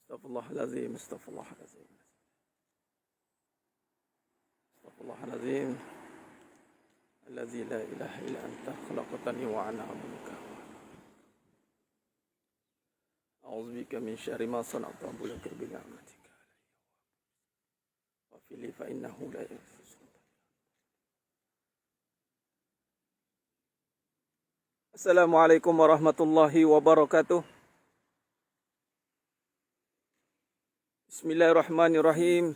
Astaghfirullahalazim, astaghfirullahalazim. Astaghfirullahalazim. Allazi la ilaha illa anta khalaqtani wa ana 'abduka. A'udzubika min syarri ma sana'tu wa a'udzu bi ni'matika wa fili fa innahu la yafus. Assalamualaikum warahmatullahi wabarakatuh. Bismillahirrahmanirrahim.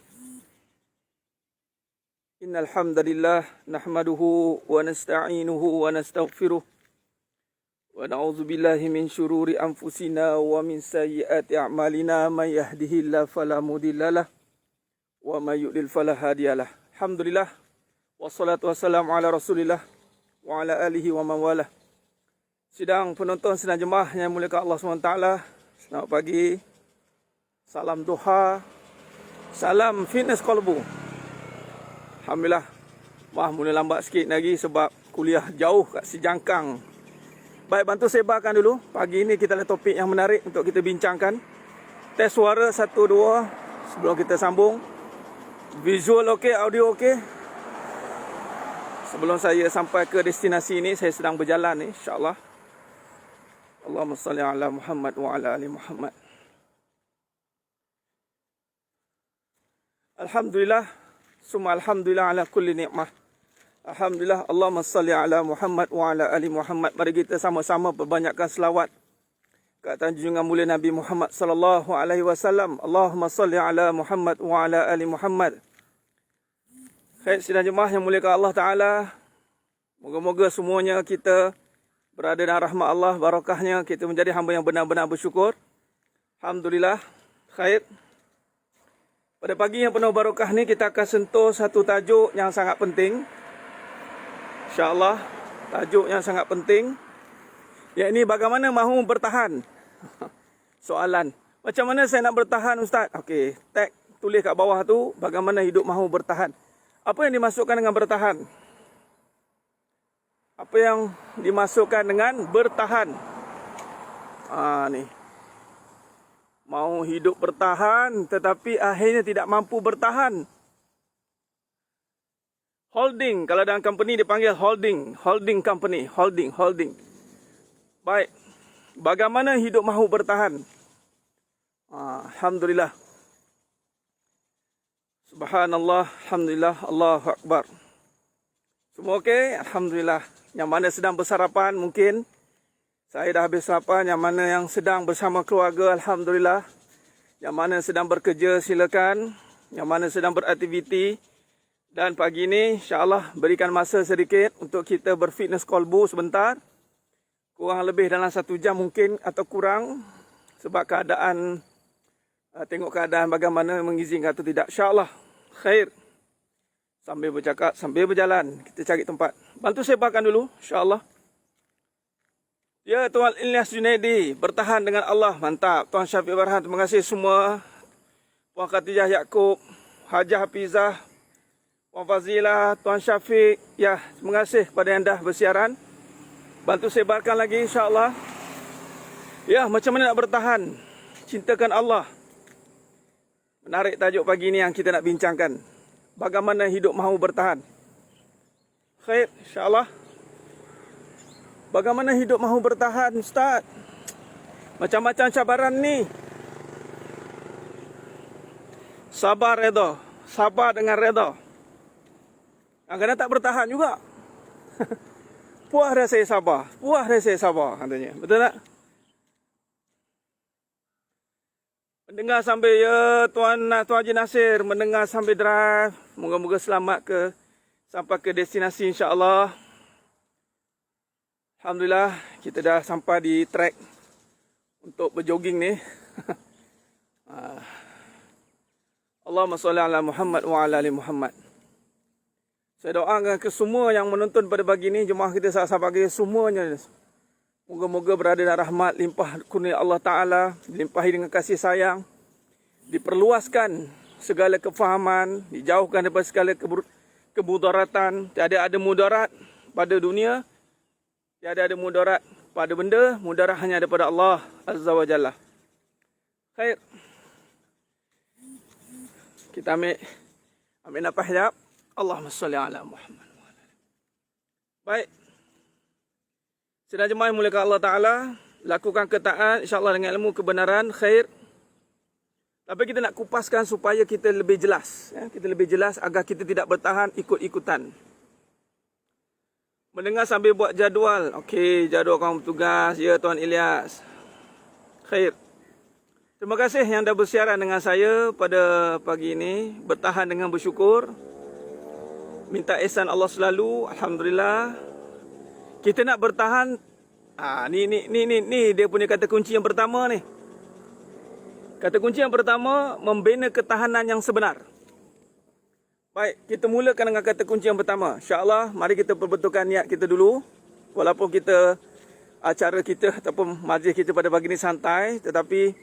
Innal hamdalillah nahmaduhu wa nasta'inuhu wa nastaghfiruh wa na'udzu billahi min syururi anfusina wa min sayyiati a'malina may yahdihillahu fala mudhillalah wa may yudlil fala hadiyalah. Alhamdulillah wassalatu wassalamu ala Rasulillah wa ala alihi wa man walah. Sidang penonton, sidang jemaah yang dimuliakan Allah SWT, selamat pagi, salam duha, salam fitness kolbu. Alhamdulillah, mula lambat sikit lagi sebab kuliah jauh kat Sijangkang. Baik, bantu sebarkan dulu. Pagi ini kita ada topik yang menarik untuk kita bincangkan. Tes suara 1, 2 sebelum kita sambung. Visual okey, audio okey. Sebelum saya sampai ke destinasi ini, saya sedang berjalan ni, insya-Allah. Allahumma salli ala Muhammad wa ala ali Muhammad. Alhamdulillah, summa alhamdulillah ala kulli ni'mah. Alhamdulillah, Allahumma salli ala Muhammad wa ala ali Muhammad. Mari kita sama-sama perbanyakkan selawat ke atas junjungan mulia Nabi Muhammad sallallahu alaihi wasallam. Allahumma salli ala Muhammad wa ala ali Muhammad. Khair sidang jemaah yang muliakan Allah Taala. Moga-moga semuanya kita berada dalam rahmat Allah, barakahnya, kita menjadi hamba yang benar-benar bersyukur. Alhamdulillah, khair. Pada pagi yang penuh barakah ni, kita akan sentuh satu tajuk yang sangat penting. InsyaAllah, tajuk yang sangat penting, iaitu bagaimana mahu bertahan. Soalan, macam mana saya nak bertahan, Ustaz? Okey, tag tulis kat bawah tu, bagaimana hidup mahu bertahan. Apa yang dimasukkan dengan bertahan? Apa yang dimasukkan dengan bertahan? Ni. Mau hidup bertahan tetapi akhirnya tidak mampu bertahan. Holding, kalau dalam company dipanggil holding. Holding company. Holding. Baik. Bagaimana hidup mahu bertahan? Alhamdulillah. Subhanallah. Alhamdulillah. Allahu Akbar. Semua okey? Alhamdulillah. Yang mana sedang bersarapan mungkin saya dah habis sarapan. Yang mana yang sedang bersama keluarga, alhamdulillah. Yang mana sedang bekerja, silakan. Yang mana sedang beraktiviti. Dan pagi ini insya-Allah berikan masa sedikit untuk kita berfitness kolbu sebentar. Kurang lebih dalam 1 jam mungkin atau kurang, sebab keadaan tengok keadaan bagaimana mengizinkan atau tidak. Insya-Allah khair. Sambil bercakap, sambil berjalan, kita cari tempat. Bantu sebarkan dulu, insya-Allah. Ya, Tuan Ilyas Junaidi, bertahan dengan Allah. Mantap. Tuan Syafiq Barhan, terima kasih semua. Puan Khatijah Yaakob, Hajah Hafizah, Puan Fazilah, Tuan Syafiq. Ya, terima kasih kepada yang dah bersiaran. Bantu sebarkan lagi, insya-Allah. Ya, macam mana nak bertahan? Cintakan Allah. Menarik tajuk pagi ni yang kita nak bincangkan. Bagaimana hidup mahu bertahan? Khair, insya-Allah. Bagaimana hidup mahu bertahan, Ustaz? Macam-macam cabaran ni. Sabar redha. Sabar dengan redha. Kadang-kadang tak bertahan juga. Puas dah saya sabar. Puas dah saya sabar, katanya. Betul tak? Mendengar sambil, ya Tuan Haji Nasir, mendengar sambil drive. Moga-moga selamat sampai ke destinasi, insya-Allah. Alhamdulillah, kita dah sampai di track untuk berjoging ni. Allahumma salli ala Muhammad wa ala ali Muhammad. Saya doakan ke semua yang menonton pada pagi ni, jemaah kita saat pagi semuanya, moga-moga berada dalam rahmat limpah kurnia Allah Ta'ala, dilimpahi dengan kasih sayang, diperluaskan segala kefahaman, dijauhkan daripada segala kemudaratan. Tiada ada mudarat pada dunia, tiada ada mudarat pada benda, mudarat hanya daripada Allah Azza wa Jalla. Khair. Kita ambil nafas sekejap. Allahumma salli ala Muhammad. Baik. Sidang jemaah yang muliakan Allah Ta'ala, lakukan ketaat insya-Allah dengan ilmu kebenaran, khair. Tapi kita nak kupaskan supaya kita lebih jelas. Ya? Kita lebih jelas agar kita tidak bertahan ikut-ikutan. Mendengar sambil buat jadual. Okey, jadual kamu bertugas. Ya, Tuan Ilyas. Khair. Terima kasih yang dah bersiaran dengan saya pada pagi ini. Bertahan dengan bersyukur. Minta ihsan Allah selalu. Alhamdulillah. Kita nak bertahan. Ni dia punya kata kunci yang pertama ni. Kata kunci yang pertama, membina ketahanan yang sebenar. Baik, kita mulakan dengan kata kunci yang pertama. InsyaAllah, mari kita perbetulkan niat kita dulu. Walaupun kita, acara kita ataupun majlis kita pada pagi ini santai, tetapi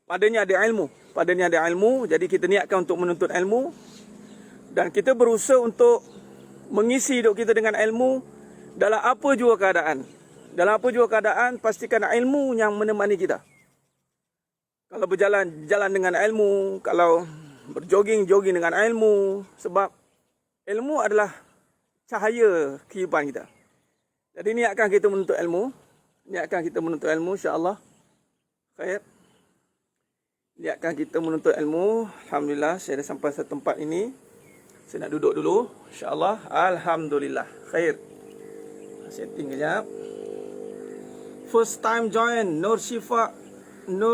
padanya ada ilmu. Padanya ada ilmu, jadi kita niatkan untuk menuntut ilmu. Dan kita berusaha untuk mengisi hidup kita dengan ilmu dalam apa jua keadaan. Dalam apa jua keadaan, pastikan ilmu yang menemani kita. Kalau berjalan, jalan dengan ilmu. Kalau berjoging, jogging dengan ilmu. Sebab ilmu adalah cahaya kehidupan kita. Jadi niatkan kita menuntut ilmu. Niatkan kita menuntut ilmu, insyaAllah. Khair. Niatkan kita menuntut ilmu. Alhamdulillah, saya dah sampai satu tempat ini. Saya nak duduk dulu. InsyaAllah. Alhamdulillah. Khair. Setting kejap. First time join. Nur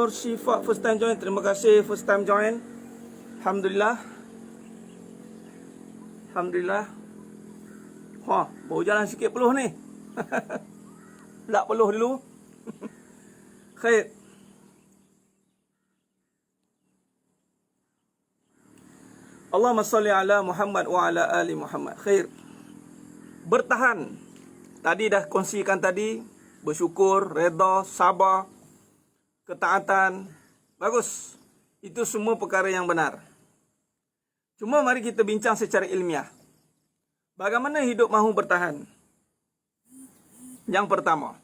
Syifa first time join. Terima kasih first time join. Alhamdulillah. Alhamdulillah. Wah, baru jalan sikit peluh ni. Belak peluh dulu. Khair. Allahumma salli ala Muhammad wa ala ali Muhammad. Khair. Bertahan. Tadi dah kongsikan tadi. Bersyukur, redha, sabar, ketaatan. Bagus. Itu semua perkara yang benar. Cuma mari kita bincang secara ilmiah. Bagaimana hidup mahu bertahan? Yang pertama.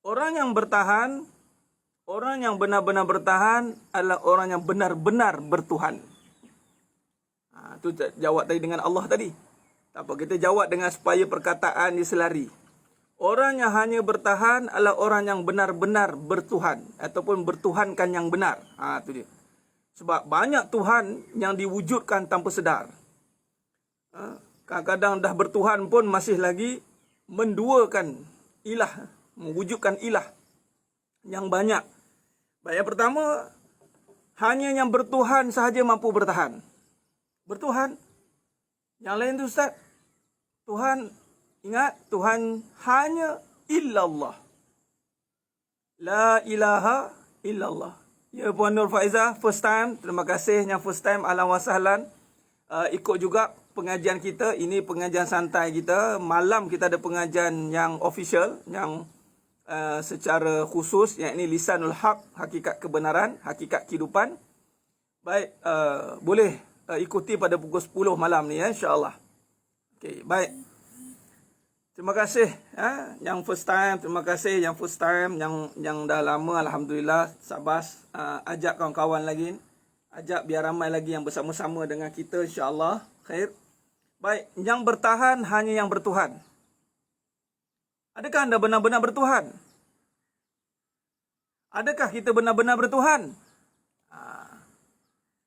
Orang yang bertahan, orang yang benar-benar bertahan adalah orang yang benar-benar bertuhan. Itu jawab tadi dengan Allah tadi. Tak apa, kita jawab dengan supaya perkataan diselari. Orang yang hanya bertahan adalah orang yang benar-benar bertuhan. Ataupun bertuhankan yang benar. Itu dia. Sebab banyak Tuhan yang diwujudkan tanpa sedar. Kadang-kadang dah bertuhan pun masih lagi menduakan ilah. Mewujudkan ilah yang banyak. Yang pertama, hanya yang bertuhan sahaja mampu bertahan. Bertuhan. Yang lain tu Ustaz. Tuhan, ingat, Tuhan hanya illallah. La ilaha illallah. Ya, Puan Nur Faizah, first time. Terima kasih yang first time. Ahlan wa sahlan. Ikut juga pengajian kita. Ini pengajian santai kita. Malam kita ada pengajian yang official. Yang secara khusus. Yang ini Lisanul Haq. Hakikat kebenaran. Hakikat kehidupan. Baik. Boleh ikuti pada pukul 10 malam ni ya, insyaAllah. Okey, baik. Terima kasih yang first time, terima kasih yang first time, yang dah lama, alhamdulillah. Sabas, ajak kawan-kawan lagi, ajak biar ramai lagi yang bersama-sama dengan kita, insya-Allah. Khair. Baik, yang bertahan hanya yang bertuhan. Adakah anda benar-benar bertuhan? Adakah kita benar-benar bertuhan?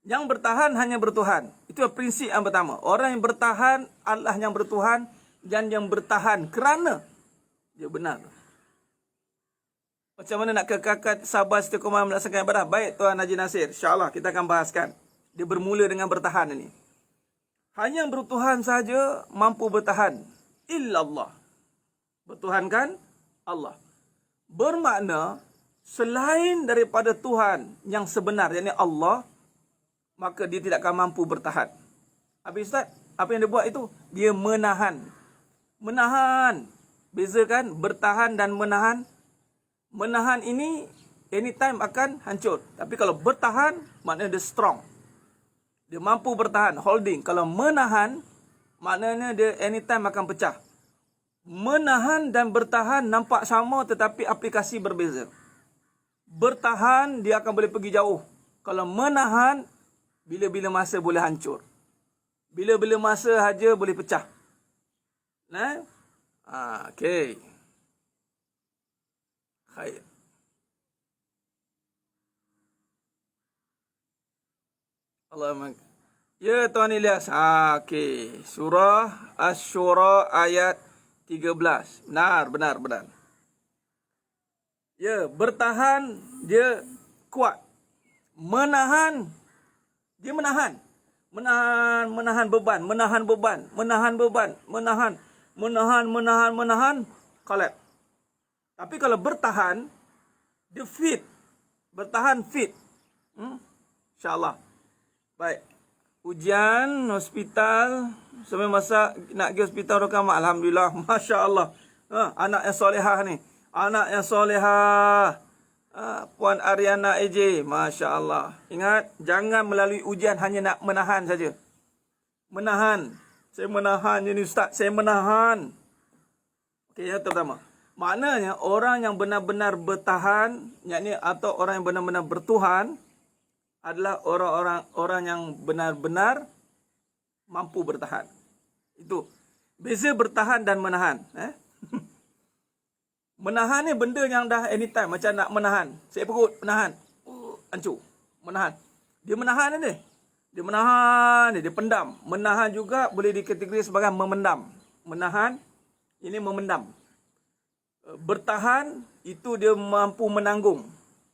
Yang bertahan hanya bertuhan. Itu prinsip yang pertama. Orang yang bertahan adalah yang bertuhan. Dan yang bertahan kerana dia benar. Macam mana nak kekal sabar istiqamah melaksanakan ibadah? Baik Tuan Haji Nasir, insya-Allah kita akan bahaskan. Dia bermula dengan bertahan ini. Hanya yang bertuhan saja mampu bertahan. Illallah. Bertuhankan Allah. Bermakna selain daripada Tuhan yang sebenar, yakni Allah, maka dia tidak akan mampu bertahan. Habis Ustaz, apa yang dia buat itu? Dia menahan. Menahan. Bezakan bertahan dan menahan. Menahan ini anytime akan hancur. Tapi kalau bertahan, maknanya dia strong. Dia mampu bertahan, holding. Kalau menahan, maknanya dia anytime akan pecah. Menahan dan bertahan nampak sama tetapi aplikasi berbeza. Bertahan, dia akan boleh pergi jauh. Kalau menahan, bila-bila masa boleh hancur. Bila-bila masa haja boleh pecah. Nah, okey. Khair. Allahumma. Ya Tuan Ilyas. Okey. Surah Asy-Syura ayat 13. Benar. Ya, bertahan dia kuat. Menahan dia menahan. Menahan beban, menahan, collapse. Tapi kalau bertahan, dia fit. Bertahan fit. InsyaAllah. Baik. Ujian hospital sampai masa nak pergi hospital rakamat. Alhamdulillah. Masya Allah. Anak yang solehah ni. Anak yang solehah. Puan Ariana AJ. Masya Allah. Ingat, jangan melalui ujian hanya nak menahan saja. Menahan. Saya menahan je ni Ustaz. Saya menahan. Okey, yang pertama. Maknanya orang yang benar-benar bertahan, yakni atau orang yang benar-benar bertuhan adalah orang yang benar-benar mampu bertahan. Itu. Beza bertahan dan menahan. Menahan ni benda yang dah anytime. Macam nak menahan. Saya perut, menahan. Hancur. Menahan. Dia menahan ni. Dia menahan ni. Dia pendam. Menahan juga boleh dikategori sebagai memendam. Menahan, ini memendam. Bertahan, itu dia mampu menanggung.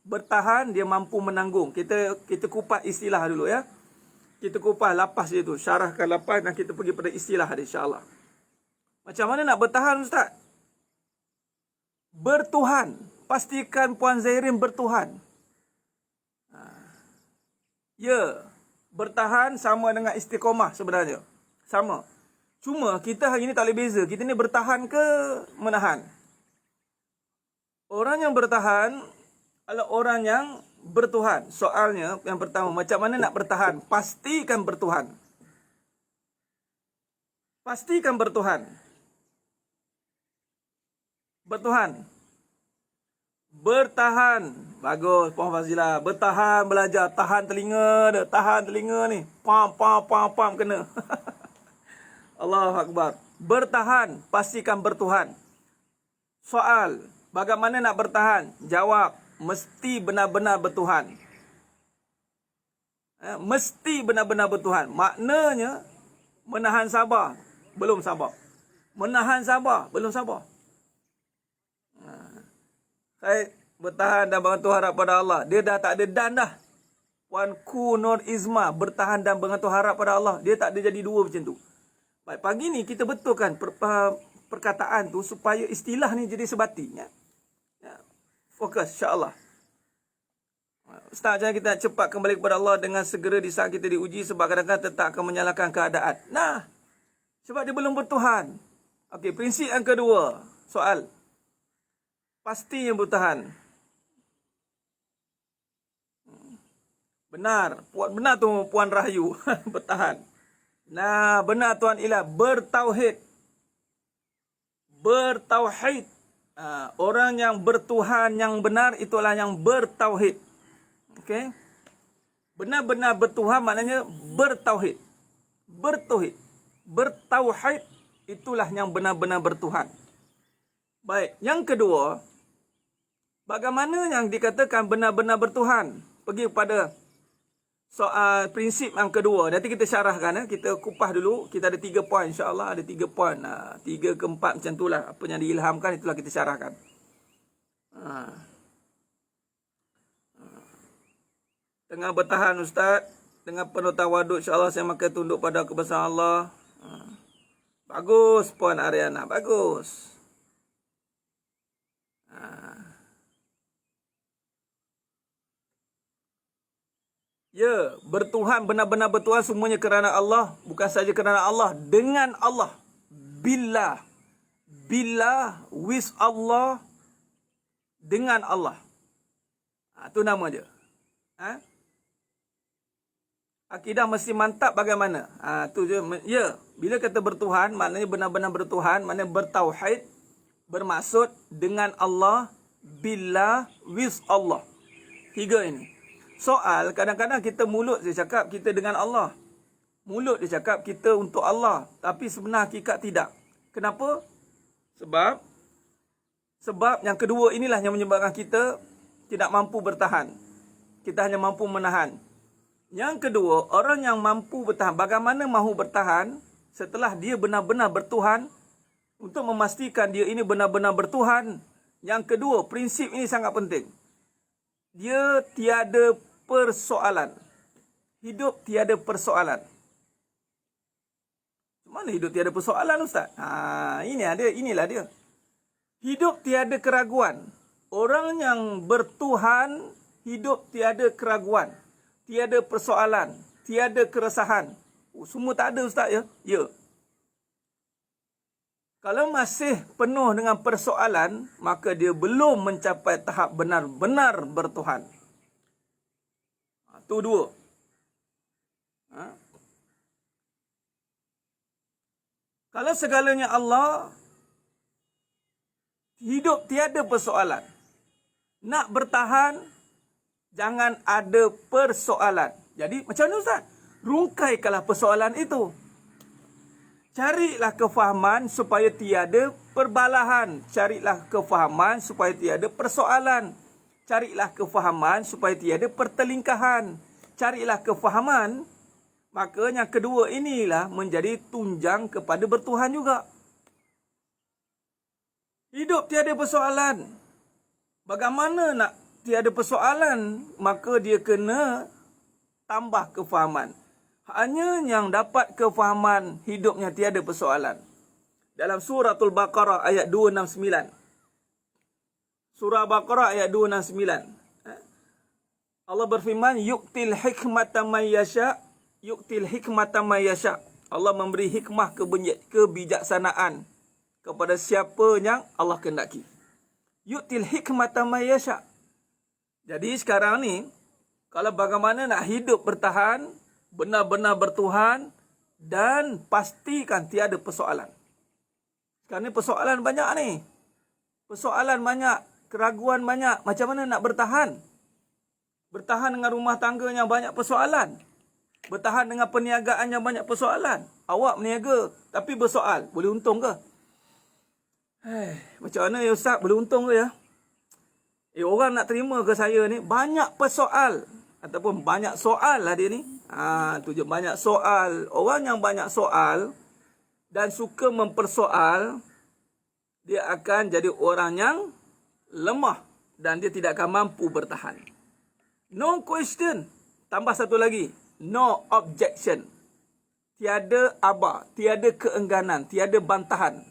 Bertahan, dia mampu menanggung. Kita kupas istilah dulu ya. Kita kupas lapas dia tu. Syarahkan lapas dan kita pergi pada istilah dia insyaAllah. Macam mana nak bertahan Ustaz? Bertuhan. Pastikan Puan Zairin bertuhan. Ya. Bertahan sama dengan istiqomah sebenarnya. Sama. Cuma kita hari ni tak boleh beza. Kita ni bertahan ke menahan? Orang yang bertahan adalah orang yang bertuhan. Soalnya yang pertama, macam mana nak bertahan? Pastikan bertuhan. Pastikan bertuhan. Bertuhan. Bertahan. Bagus, Puan Fazila. Bertahan belajar. Tahan telinga dia. Tahan telinga ni. Pam, kena. Allahu Akbar. Bertahan. Pastikan bertuhan. Soal. Bagaimana nak bertahan? Jawab. Mesti benar-benar bertuhan. Mesti benar-benar bertuhan. Maknanya, menahan sabar. Belum sabar. Menahan sabar. Belum sabar. Saya bertahan dan bergantung harap pada Allah. Dia dah tak ada dan dah. Puan Ku Nur Izma bertahan dan bergantung harap pada Allah. Dia tak ada jadi dua macam tu. Baik, pagi ni kita betulkan perkataan tu supaya istilah ni jadi sebati. Ya. Fokus insya-Allah. Ustaz, jangan kita cepat kembali kepada Allah dengan segera di saat kita diuji sebab kadang-kadang tetap akan menyalahkan keadaan. Nah, sebab dia belum bertuhan. Okey, prinsip yang kedua. Soal. Pasti yang bertahan. Benar. Benar tu Puan Rahayu. Bertahan. Nah, benar Tuan Ilah. Bertauhid. Bertauhid. Orang yang bertuhan yang benar itulah yang bertauhid. Okey. Benar-benar bertuhan maknanya bertauhid. Bertauhid. Bertauhid itulah yang benar-benar bertuhan. Baik, yang kedua, bagaimana yang dikatakan benar-benar bertuhan? Pergi kepada soal prinsip yang kedua. Nanti kita syarahkan. Kita kupas dulu. Kita ada 3 poin insyaAllah. Ada 3 poin. 3 ke 4 macam itulah. Apa yang diilhamkan itulah kita syarahkan. Tengah bertahan Ustaz. Dengan penuh tawaduk insyaAllah saya makan tunduk pada kebesaran Allah. Bagus Puan Ariana. Bagus. Ya, bertuhan, benar-benar bertuhan semuanya kerana Allah. Bukan saja kerana Allah, dengan Allah. Billah. Billah, with Allah, dengan Allah. Itu nama dia. Akidah mesti mantap bagaimana? Itu je. Ya, bila kata bertuhan, maknanya benar-benar bertuhan, maknanya bertauhid, bermaksud dengan Allah, billah, with Allah. 3 ini. soal, kadang-kadang kita mulut dia cakap kita dengan Allah. Mulut dia cakap kita untuk Allah. Tapi sebenar hakikat tidak. Kenapa? Sebab yang kedua inilah yang menyebabkan kita tidak mampu bertahan. Kita hanya mampu menahan. Yang kedua, orang yang mampu bertahan. Bagaimana mahu bertahan setelah dia benar-benar bertuhan? Untuk memastikan dia ini benar-benar bertuhan. Yang kedua, prinsip ini sangat penting. Dia tiada persoalan. Hidup tiada persoalan. Mana hidup tiada persoalan, Ustaz? Inilah dia. Hidup tiada keraguan. Orang yang bertuhan, hidup tiada keraguan. Tiada persoalan. Tiada keresahan. Semua tak ada, Ustaz, ya? Ya. Kalau masih penuh dengan persoalan, maka dia belum mencapai tahap benar-benar bertuhan. Itu dua. Kalau segalanya Allah, hidup tiada persoalan. Nak bertahan, jangan ada persoalan. Jadi macam mana, Ustaz? Rungkaikanlah persoalan itu. Carilah kefahaman supaya tiada perbalahan. Carilah kefahaman supaya tiada persoalan. Carilah kefahaman supaya tiada pertelingkahan. Carilah kefahaman. Maka yang kedua inilah menjadi tunjang kepada bertuhan juga. Hidup tiada persoalan. Bagaimana nak tiada persoalan? Maka dia kena tambah kefahaman. Hanya yang dapat kefahaman hidupnya tiada persoalan. Dalam suratul Baqarah ayat 269. Surah Baqarah ayat 269. Allah berfirman, yu'til hikmata may yasha, yu'til hikmata may yasha. Allah memberi hikmah kebijaksanaan kepada siapa yang Allah kehendaki. Yu'til hikmata may yasha. Jadi sekarang ni, kalau bagaimana nak hidup bertahan, benar-benar bertuhan dan pastikan tiada persoalan. Sekarang ni persoalan banyak ni. Persoalan banyak, keraguan banyak. Macam mana nak bertahan? Bertahan dengan rumah tangga yang banyak persoalan. Bertahan dengan perniagaan yang banyak persoalan. Awak berniaga tapi bersoal. Boleh untung ke? Macam mana ya, Ustaz? Boleh untung ke ya? Orang nak terima ke saya ni? Banyak persoal. Ataupun banyak soal lah dia ni. Tu je, banyak soal. Orang yang banyak soal dan suka mempersoal, dia akan jadi orang yang lemah dan dia tidak akan mampu bertahan. No question. Tambah satu lagi. No objection. Tiada aba, tiada keengganan, tiada bantahan.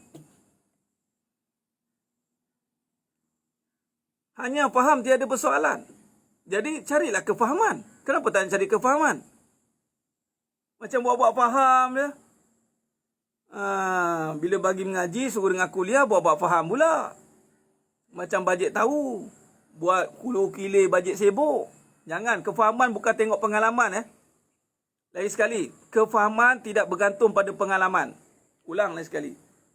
Hanya faham tiada persoalan. Jadi carilah kefahaman. Kenapa tak cari kefahaman? Macam buat-buat faham dia. Bila bagi mengaji, suruh dengar kuliah, buat-buat faham pula. Macam bajet tahu. Buat kilo-kilo bajet sibuk. Jangan, kefahaman bukan tengok pengalaman. Lagi sekali, kefahaman tidak bergantung pada pengalaman. Ulang lagi sekali.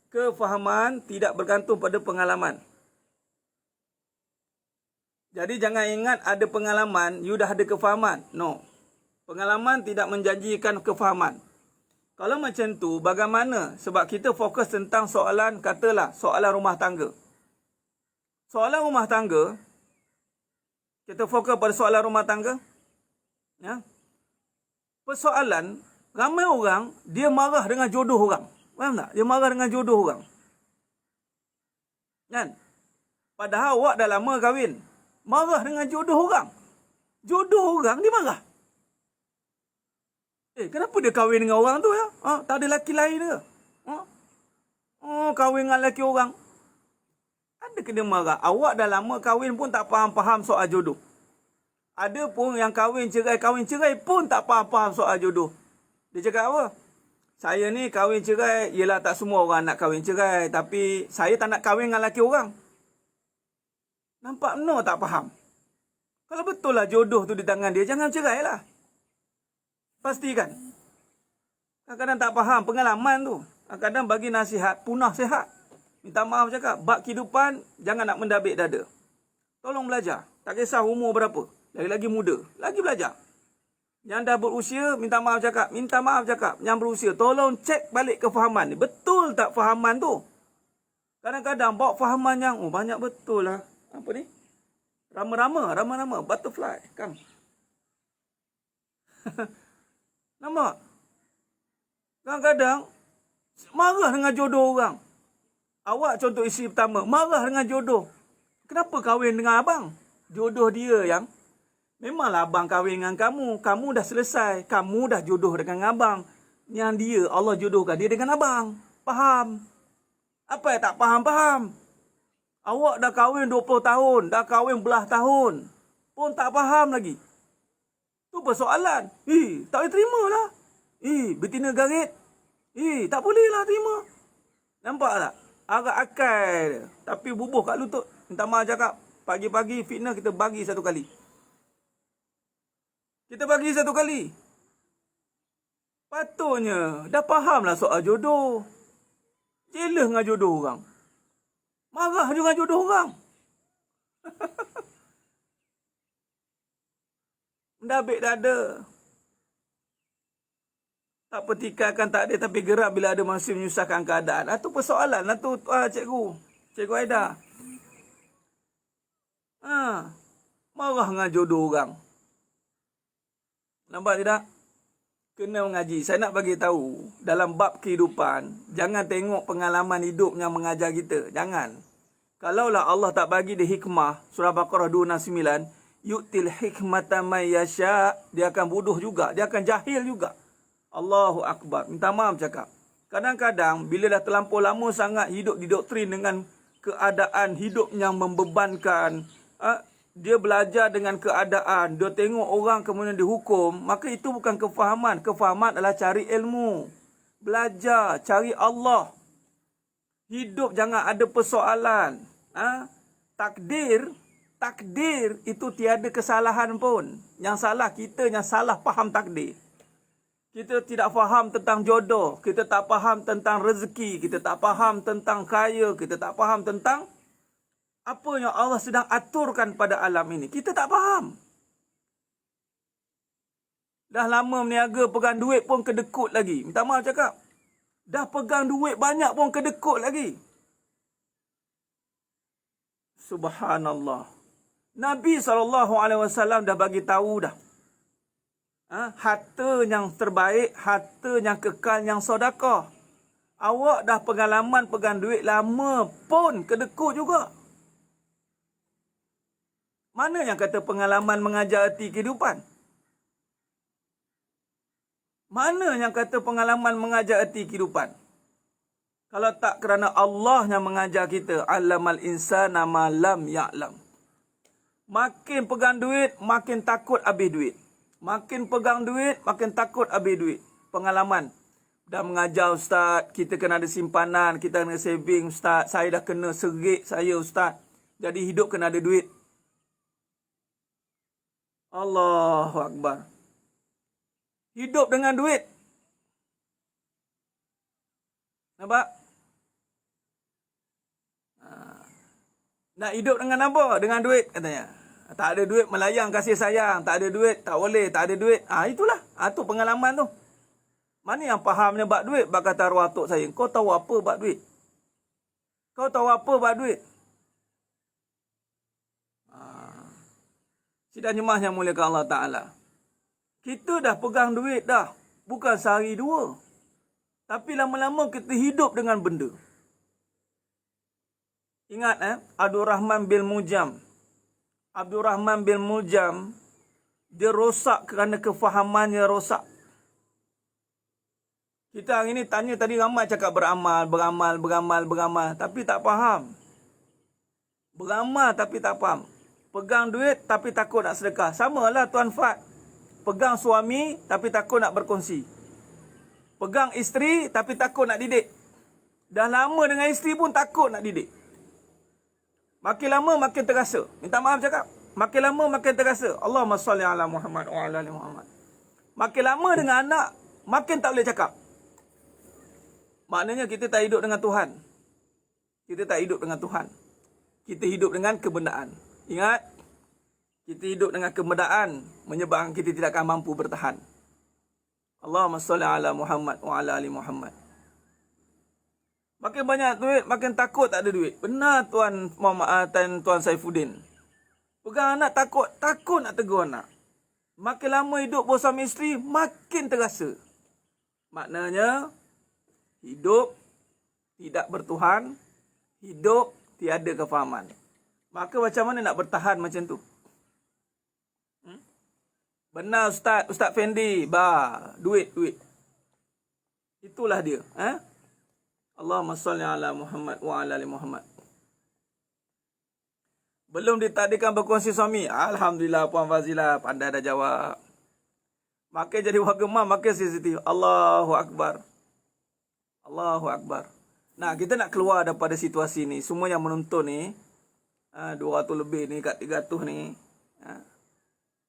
Kefahaman tidak bergantung pada pengalaman. Jadi jangan ingat ada pengalaman, you dah ada kefahaman. No. Pengalaman tidak menjanjikan kefahaman. Kalau macam tu, bagaimana? Sebab kita fokus tentang soalan, katalah, soalan rumah tangga. Soalan rumah tangga, kita fokus pada soalan rumah tangga. Ya. Persoalan, ramai orang, dia marah dengan jodoh orang. Faham tak? Dia marah dengan jodoh orang. Kan? Padahal awak dah lama kahwin. Marah dengan jodoh orang. Jodoh orang, dia marah. Kenapa dia kahwin dengan orang tu ya? Tak ada lelaki lain ke? Kahwin dengan lelaki orang. Ada kena marah. Awak dah lama kahwin pun tak faham-faham soal jodoh. Ada pun yang kahwin cerai pun tak faham-faham soal jodoh. Dia cakap apa? Saya ni kahwin cerai, yelah tak semua orang nak kahwin cerai. Tapi saya tak nak kahwin dengan lelaki orang. Nampak benar tak faham? Kalau betul lah jodoh tu di tangan dia, jangan cerai lah. Pastikan. Kadang-kadang tak faham pengalaman tu. Kadang-kadang bagi nasihat, punah sihat. Minta maaf cakap, bab kehidupan, jangan nak mendabik dada. Tolong belajar. Tak kisah umur berapa. lagi muda, lagi belajar. Yang dah berusia, minta maaf cakap. Yang berusia, tolong cek balik kefahaman ni. Betul tak fahaman tu? Kadang-kadang bawa fahaman yang, banyak betul lah. Apa ni? Rama-rama, butterfly. Come. Nampak? Kadang-kadang, marah dengan jodoh orang. Awak contoh isteri pertama, marah dengan jodoh. Kenapa kahwin dengan abang? Jodoh dia yang, memanglah abang kahwin dengan kamu. Kamu dah selesai. Kamu dah jodoh dengan abang. Yang dia, Allah jodohkan dia dengan abang. Faham? Apa yang tak faham? Awak dah kahwin 20 tahun. Dah kahwin belah tahun. Pun tak faham lagi. Tu persoalan. Tak boleh terima lah. Betina garit. Tak boleh lah terima. Nampak tak? Agak akal dia. Tapi bubuh kat lutut. Minta maaf cakap. Pagi-pagi fitnah kita bagi satu kali. Patutnya dah faham lah soal jodoh. Jealous dengan jodoh orang. Marah juga dengan jodoh orang. Mendabik dada. Tak pertikaikan tak ada tapi gerak bila ada manusia menyusahkan keadaan. Itu persoalan lah tu cikgu. Cikgu Aida. Marah dengan jodoh orang. Nampak tidak? Kena mengaji. Saya nak bagi tahu dalam bab kehidupan, jangan tengok pengalaman hidup yang mengajar kita. Jangan. Kalaulah Allah tak bagi dia hikmah, surah Baqarah 269, yu'til hikmata may yasha, dia akan bodoh juga, dia akan jahil juga. Allahu Akbar. Minta maaf cakap. Kadang-kadang bila dah terlampau lama sangat hidup didoktrin dengan keadaan hidup yang membebankan, dia belajar dengan keadaan, dia tengok orang kemudian dihukum, maka itu bukan kefahaman. Kefahaman adalah cari ilmu. Belajar, cari Allah. Hidup jangan ada persoalan. Takdir itu tiada kesalahan pun. Yang salah kita yang salah faham takdir. Kita tidak faham tentang jodoh, kita tak faham tentang rezeki, kita tak faham tentang kaya, kita tak faham tentang apa yang Allah sedang aturkan pada alam ini. Kita tak faham. Dah lama meniaga pegang duit pun kedekut lagi. Minta maaf cakap. Dah pegang duit banyak pun kedekut lagi. Subhanallah. Nabi SAW dah bagi tahu dah. Harta yang terbaik, harta yang kekal, yang sedekah. Awak dah pengalaman pegang duit lama pun kedekut juga. Mana yang kata pengalaman mengajar erti kehidupan? Mana yang kata pengalaman mengajar erti kehidupan? Kalau tak kerana Allah yang mengajar kita, allamal insana ma lam ya'lam. Makin pegang duit, makin takut habis duit. Makin pegang duit, makin takut habis duit. Pengalaman. Dah mengajar ustaz, kita kena ada simpanan, kita kena saving ustaz. Saya dah kena serik saya ustaz. Jadi hidup kena ada duit. Allahu Akbar. Hidup dengan duit. Nampak? Nak hidup dengan apa? Dengan duit katanya. Tak ada duit melayang kasih sayang. Tak ada duit tak boleh. Tak ada duit. Itulah. Itu pengalaman tu. Mana yang fahamnya bab duit? Bab kata arwah atuk saya. Kau tahu apa bab duit? Kau tahu apa bab duit? Sidang jemaah yang muliakan Allah Ta'ala. Kita dah pegang duit dah. Bukan sehari dua. Tapi lama-lama kita hidup dengan benda. Ingat Abdul Rahman bin Muljam. Abdul Rahman bin Muljam, dia rosak kerana kefahamannya rosak. Kita hari ni tanya tadi ramai cakap beramal. Tapi tak faham. Beramal tapi tak faham. Pegang duit tapi takut nak sedekah. Samalah Tuan Fat. Pegang suami tapi takut nak berkongsi. Pegang isteri tapi takut nak didik. Dah lama dengan isteri pun takut nak didik. Makin lama makin terasa. Minta maaf cakap. Makin lama makin terasa. Allahumma salli ala Muhammad wa ala ali Muhammad. Makin lama dengan anak, makin tak boleh cakap. Maknanya kita tak hidup dengan Tuhan. Kita tak hidup dengan Tuhan. Kita hidup dengan kebendaan. Ingat, Kita hidup dengan kemudahan menyebabkan kita tidak akan mampu bertahan. Allahumma salli ala Muhammad wa ala ali Muhammad. Makin banyak duit, makin takut tak ada duit. Benar Tuan Muhammad Tuan Saifuddin. Pegang anak takut nak tegur anak. Makin lama hidup bersama isteri, makin terasa. Maknanya, hidup tidak bertuhan, hidup tiada kefahaman. Maka macam mana nak bertahan macam tu? Benar Ustaz Fendi, duit. Itulah dia. Allahumma salli ala Muhammad wa ala ali Muhammad. Belum ditakdirkan berkongsi suami. Alhamdulillah Puan Fazilah, pandai dah jawab. Makin jadi wagemah, makin sensitif. Allahu Akbar. Allahu Akbar. Nah, kita nak keluar daripada situasi ni. Semua yang menonton ni, 200 lebih ni, kat 300 ni.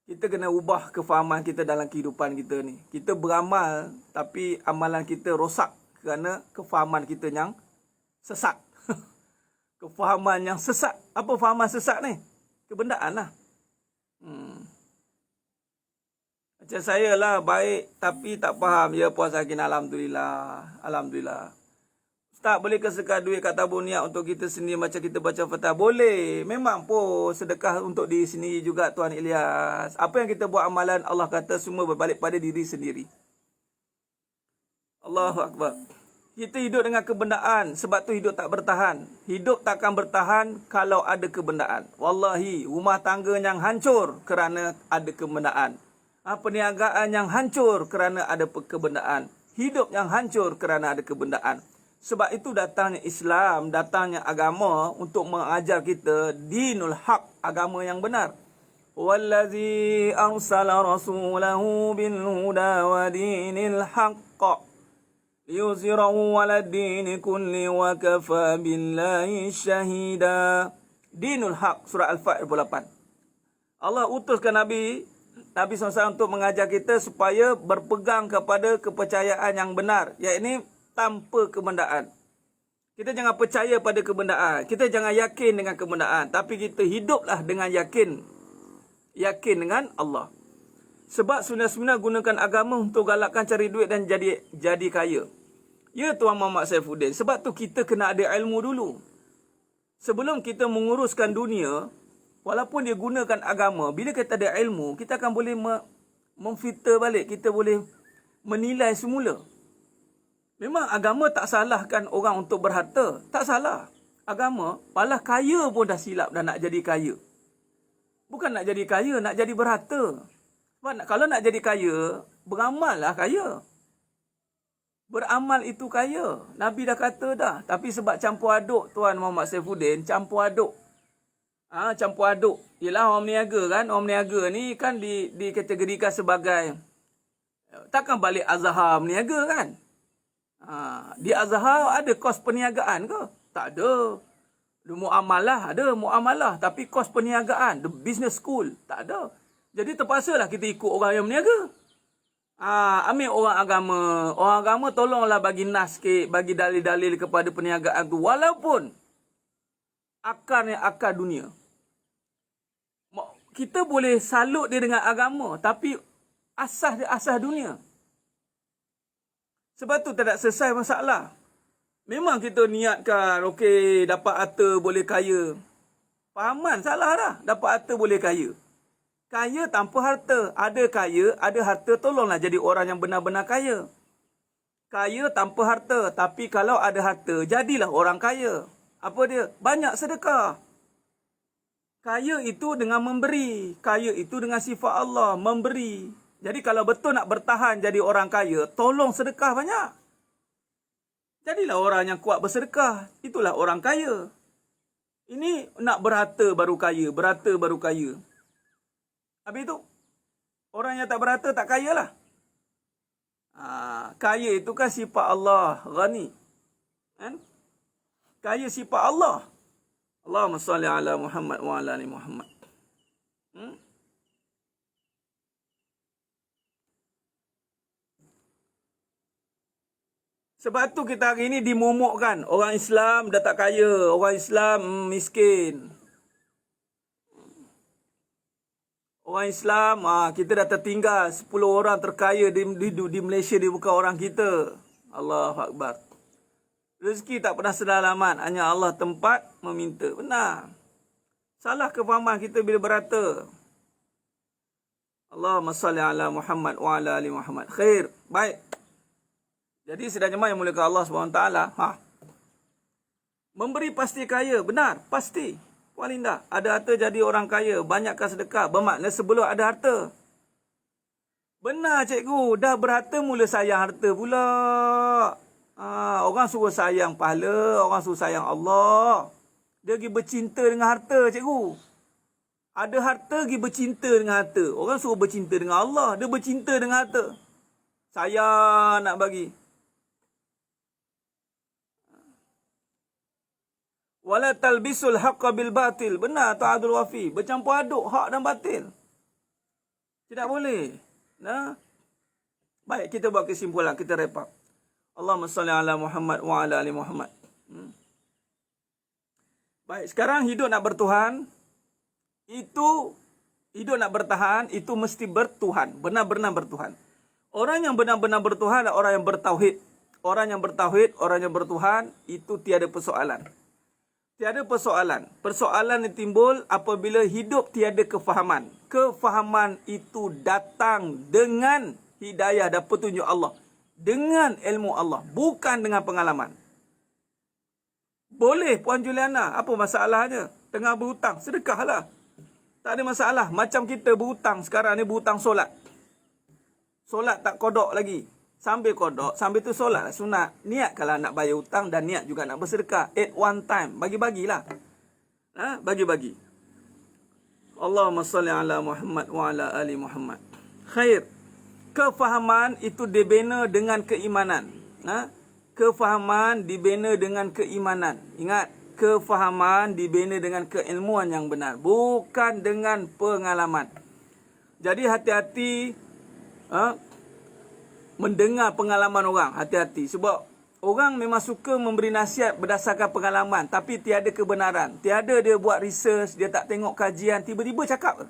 Kita kena ubah kefahaman kita dalam kehidupan kita ni. Kita beramal, tapi amalan kita rosak kerana kefahaman kita yang sesat. Kefahaman yang sesat. Apa fahaman sesat ni? Kebendaan lah. Macam saya lah, baik tapi tak faham. Ya Puan Sakinah, Alhamdulillah. Alhamdulillah. Ustaz, boleh ke sedekah duit kat tabung niat untuk kita sendiri macam kita baca Fatihah? Boleh. Memang pun sedekah untuk diri sendiri juga Tuan Ilyas. Apa yang kita buat amalan, Allah kata semua berbalik pada diri sendiri. Allahu Akbar. Kita hidup dengan kebendaan, sebab tu hidup tak bertahan. Hidup takkan bertahan kalau ada kebendaan. Wallahi, rumah tangga yang hancur kerana ada kebendaan. Perniagaan yang hancur kerana ada kebendaan. Hidup yang hancur kerana ada kebendaan. Sebab itu datangnya Islam, datangnya agama untuk mengajar kita dinul haq, agama yang benar. Wallazi arsala rasulahu bil huda wa dinil haqq liyuzhirahu 'ala ad-dini kulli wa kafa billahi syahida. Dinul haq, surah Al-Fat 28. Allah utuskan Nabi SAW untuk mengajar kita supaya berpegang kepada kepercayaan yang benar, iaitu tanpa kebendaan. Kita jangan percaya pada kebendaan. Kita jangan yakin dengan kebendaan. Tapi kita hiduplah dengan yakin. Yakin dengan Allah. Sebab sebenarnya gunakan agama untuk galakkan cari duit dan jadi kaya. Ya Tuan Muhammad Saifuddin. Sebab tu kita kena ada ilmu dulu. Sebelum kita menguruskan dunia, walaupun dia gunakan agama, bila kita ada ilmu, kita akan boleh memfilter balik. Kita boleh menilai semula. Memang agama tak salahkan orang untuk berharta. Tak salah. Agama, malah kaya pun dah silap dah nak jadi kaya. Bukan nak jadi kaya, nak jadi berharta. Sebab kalau nak jadi kaya, beramal lah kaya. Beramal itu kaya. Nabi dah kata dah. Tapi sebab campur aduk, Tuan Muhammad Saifuddin, campur aduk. Campur aduk. Yelah orang meniaga kan. Orang meniaga ni kan dikategorikan sebagai, takkan balik Azhar meniaga kan. Di Azhar ada kos perniagaan ke? Tak ada. Muamalah ada, muamalah. Tapi kos perniagaan, the business school, tak ada. Jadi terpaksalah kita ikut orang yang berniaga. Ambil orang agama. Orang agama tolonglah bagi nas sikit, bagi dalil-dalil kepada perniagaan tu. Walaupun akarnya akar dunia. Kita boleh salut dia dengan agama, tapi asas dia asas dunia. Sebab tu tak ada selesai masalah. Memang kita niatkan, okey, dapat harta boleh kaya. Fahaman salah dah. Dapat harta boleh kaya. Kaya tanpa harta. Ada kaya, ada harta, tolonglah jadi orang yang benar-benar kaya. Kaya tanpa harta. Tapi kalau ada harta, jadilah orang kaya. Apa dia? Banyak sedekah. Kaya itu dengan memberi. Kaya itu dengan sifat Allah, memberi. Jadi kalau betul nak bertahan jadi orang kaya, tolong sedekah banyak. Jadilah orang yang kuat bersedekah. Itulah orang kaya. Ini nak berharta baru kaya, berharta baru kaya. Habis itu, orang yang tak berharta tak kaya lah. Kaya itu kan sifat Allah, ghani. Kan? Kaya sifat Allah. Allahumma salli ala Muhammad wa ala ali Muhammad. Sebab tu kita hari ini dimomokkan. Orang Islam dah tak kaya. Orang Islam miskin. Orang Islam, kita dah tertinggal 10 orang terkaya di Malaysia di muka orang kita. Allahu Akbar. Rezeki tak pernah sedalaman, hanya Allah tempat meminta. Benar. Salah kefahaman kita bila berata. Allahumma salli ala Muhammad wa ala ali Muhammad. Khair. Baik. Jadi sedang jemaah yang mulia Allah SWT, memberi pasti kaya. Benar, pasti. Puan Linda, ada harta jadi orang kaya, banyakkan sedekah. Bermakna sebelum ada harta. Benar cikgu, dah berharta mula sayang harta pula. Orang suruh sayang pahala, orang suruh sayang Allah. Dia pergi bercinta dengan harta cikgu. Ada harta pergi bercinta dengan harta. Orang suruh bercinta dengan Allah, dia bercinta dengan harta. Sayang nak bagi. Wala talbisul haqqa bil batil. Benar ta'adul wafi. Bercampur aduk hak dan batil. Tidak boleh. Nah. Baik, kita buat kesimpulan. Kita wrap up. Allahumma salli ala Muhammad wa ala ali Muhammad. Baik, sekarang hidup nak bertuhan. Itu, hidup nak bertahan, itu mesti bertuhan. Benar-benar bertuhan. Orang yang benar-benar bertuhan adalah orang yang bertauhid. Orang yang bertauhid, orang yang bertuhan, itu tiada persoalan. Tiada persoalan. Persoalan yang timbul apabila hidup tiada kefahaman. Kefahaman itu datang dengan hidayah dan petunjuk Allah. Dengan ilmu Allah. Bukan dengan pengalaman. Boleh Puan Juliana. Apa masalahnya? Tengah berhutang. Sedekahlah. Tak ada masalah. Macam kita berhutang sekarang ni, berhutang solat. Solat tak kodok lagi. Sambil kodok, sambil tu solat lah sunat. Niat kalau nak bayar hutang dan niat juga nak bersedekah. At one time. Bagi-bagilah. Bagi-bagi. Allahumma salli ala Muhammad wa ala ali Muhammad. Khair. Kefahaman itu dibina dengan keimanan. Kefahaman dibina dengan keimanan. Ingat, kefahaman dibina dengan keilmuan yang benar. Bukan dengan pengalaman. Jadi hati-hati mendengar pengalaman orang. Hati-hati. Sebab orang memang suka memberi nasihat berdasarkan pengalaman. Tapi tiada kebenaran. Tiada dia buat research. Dia tak tengok kajian. Tiba-tiba cakap.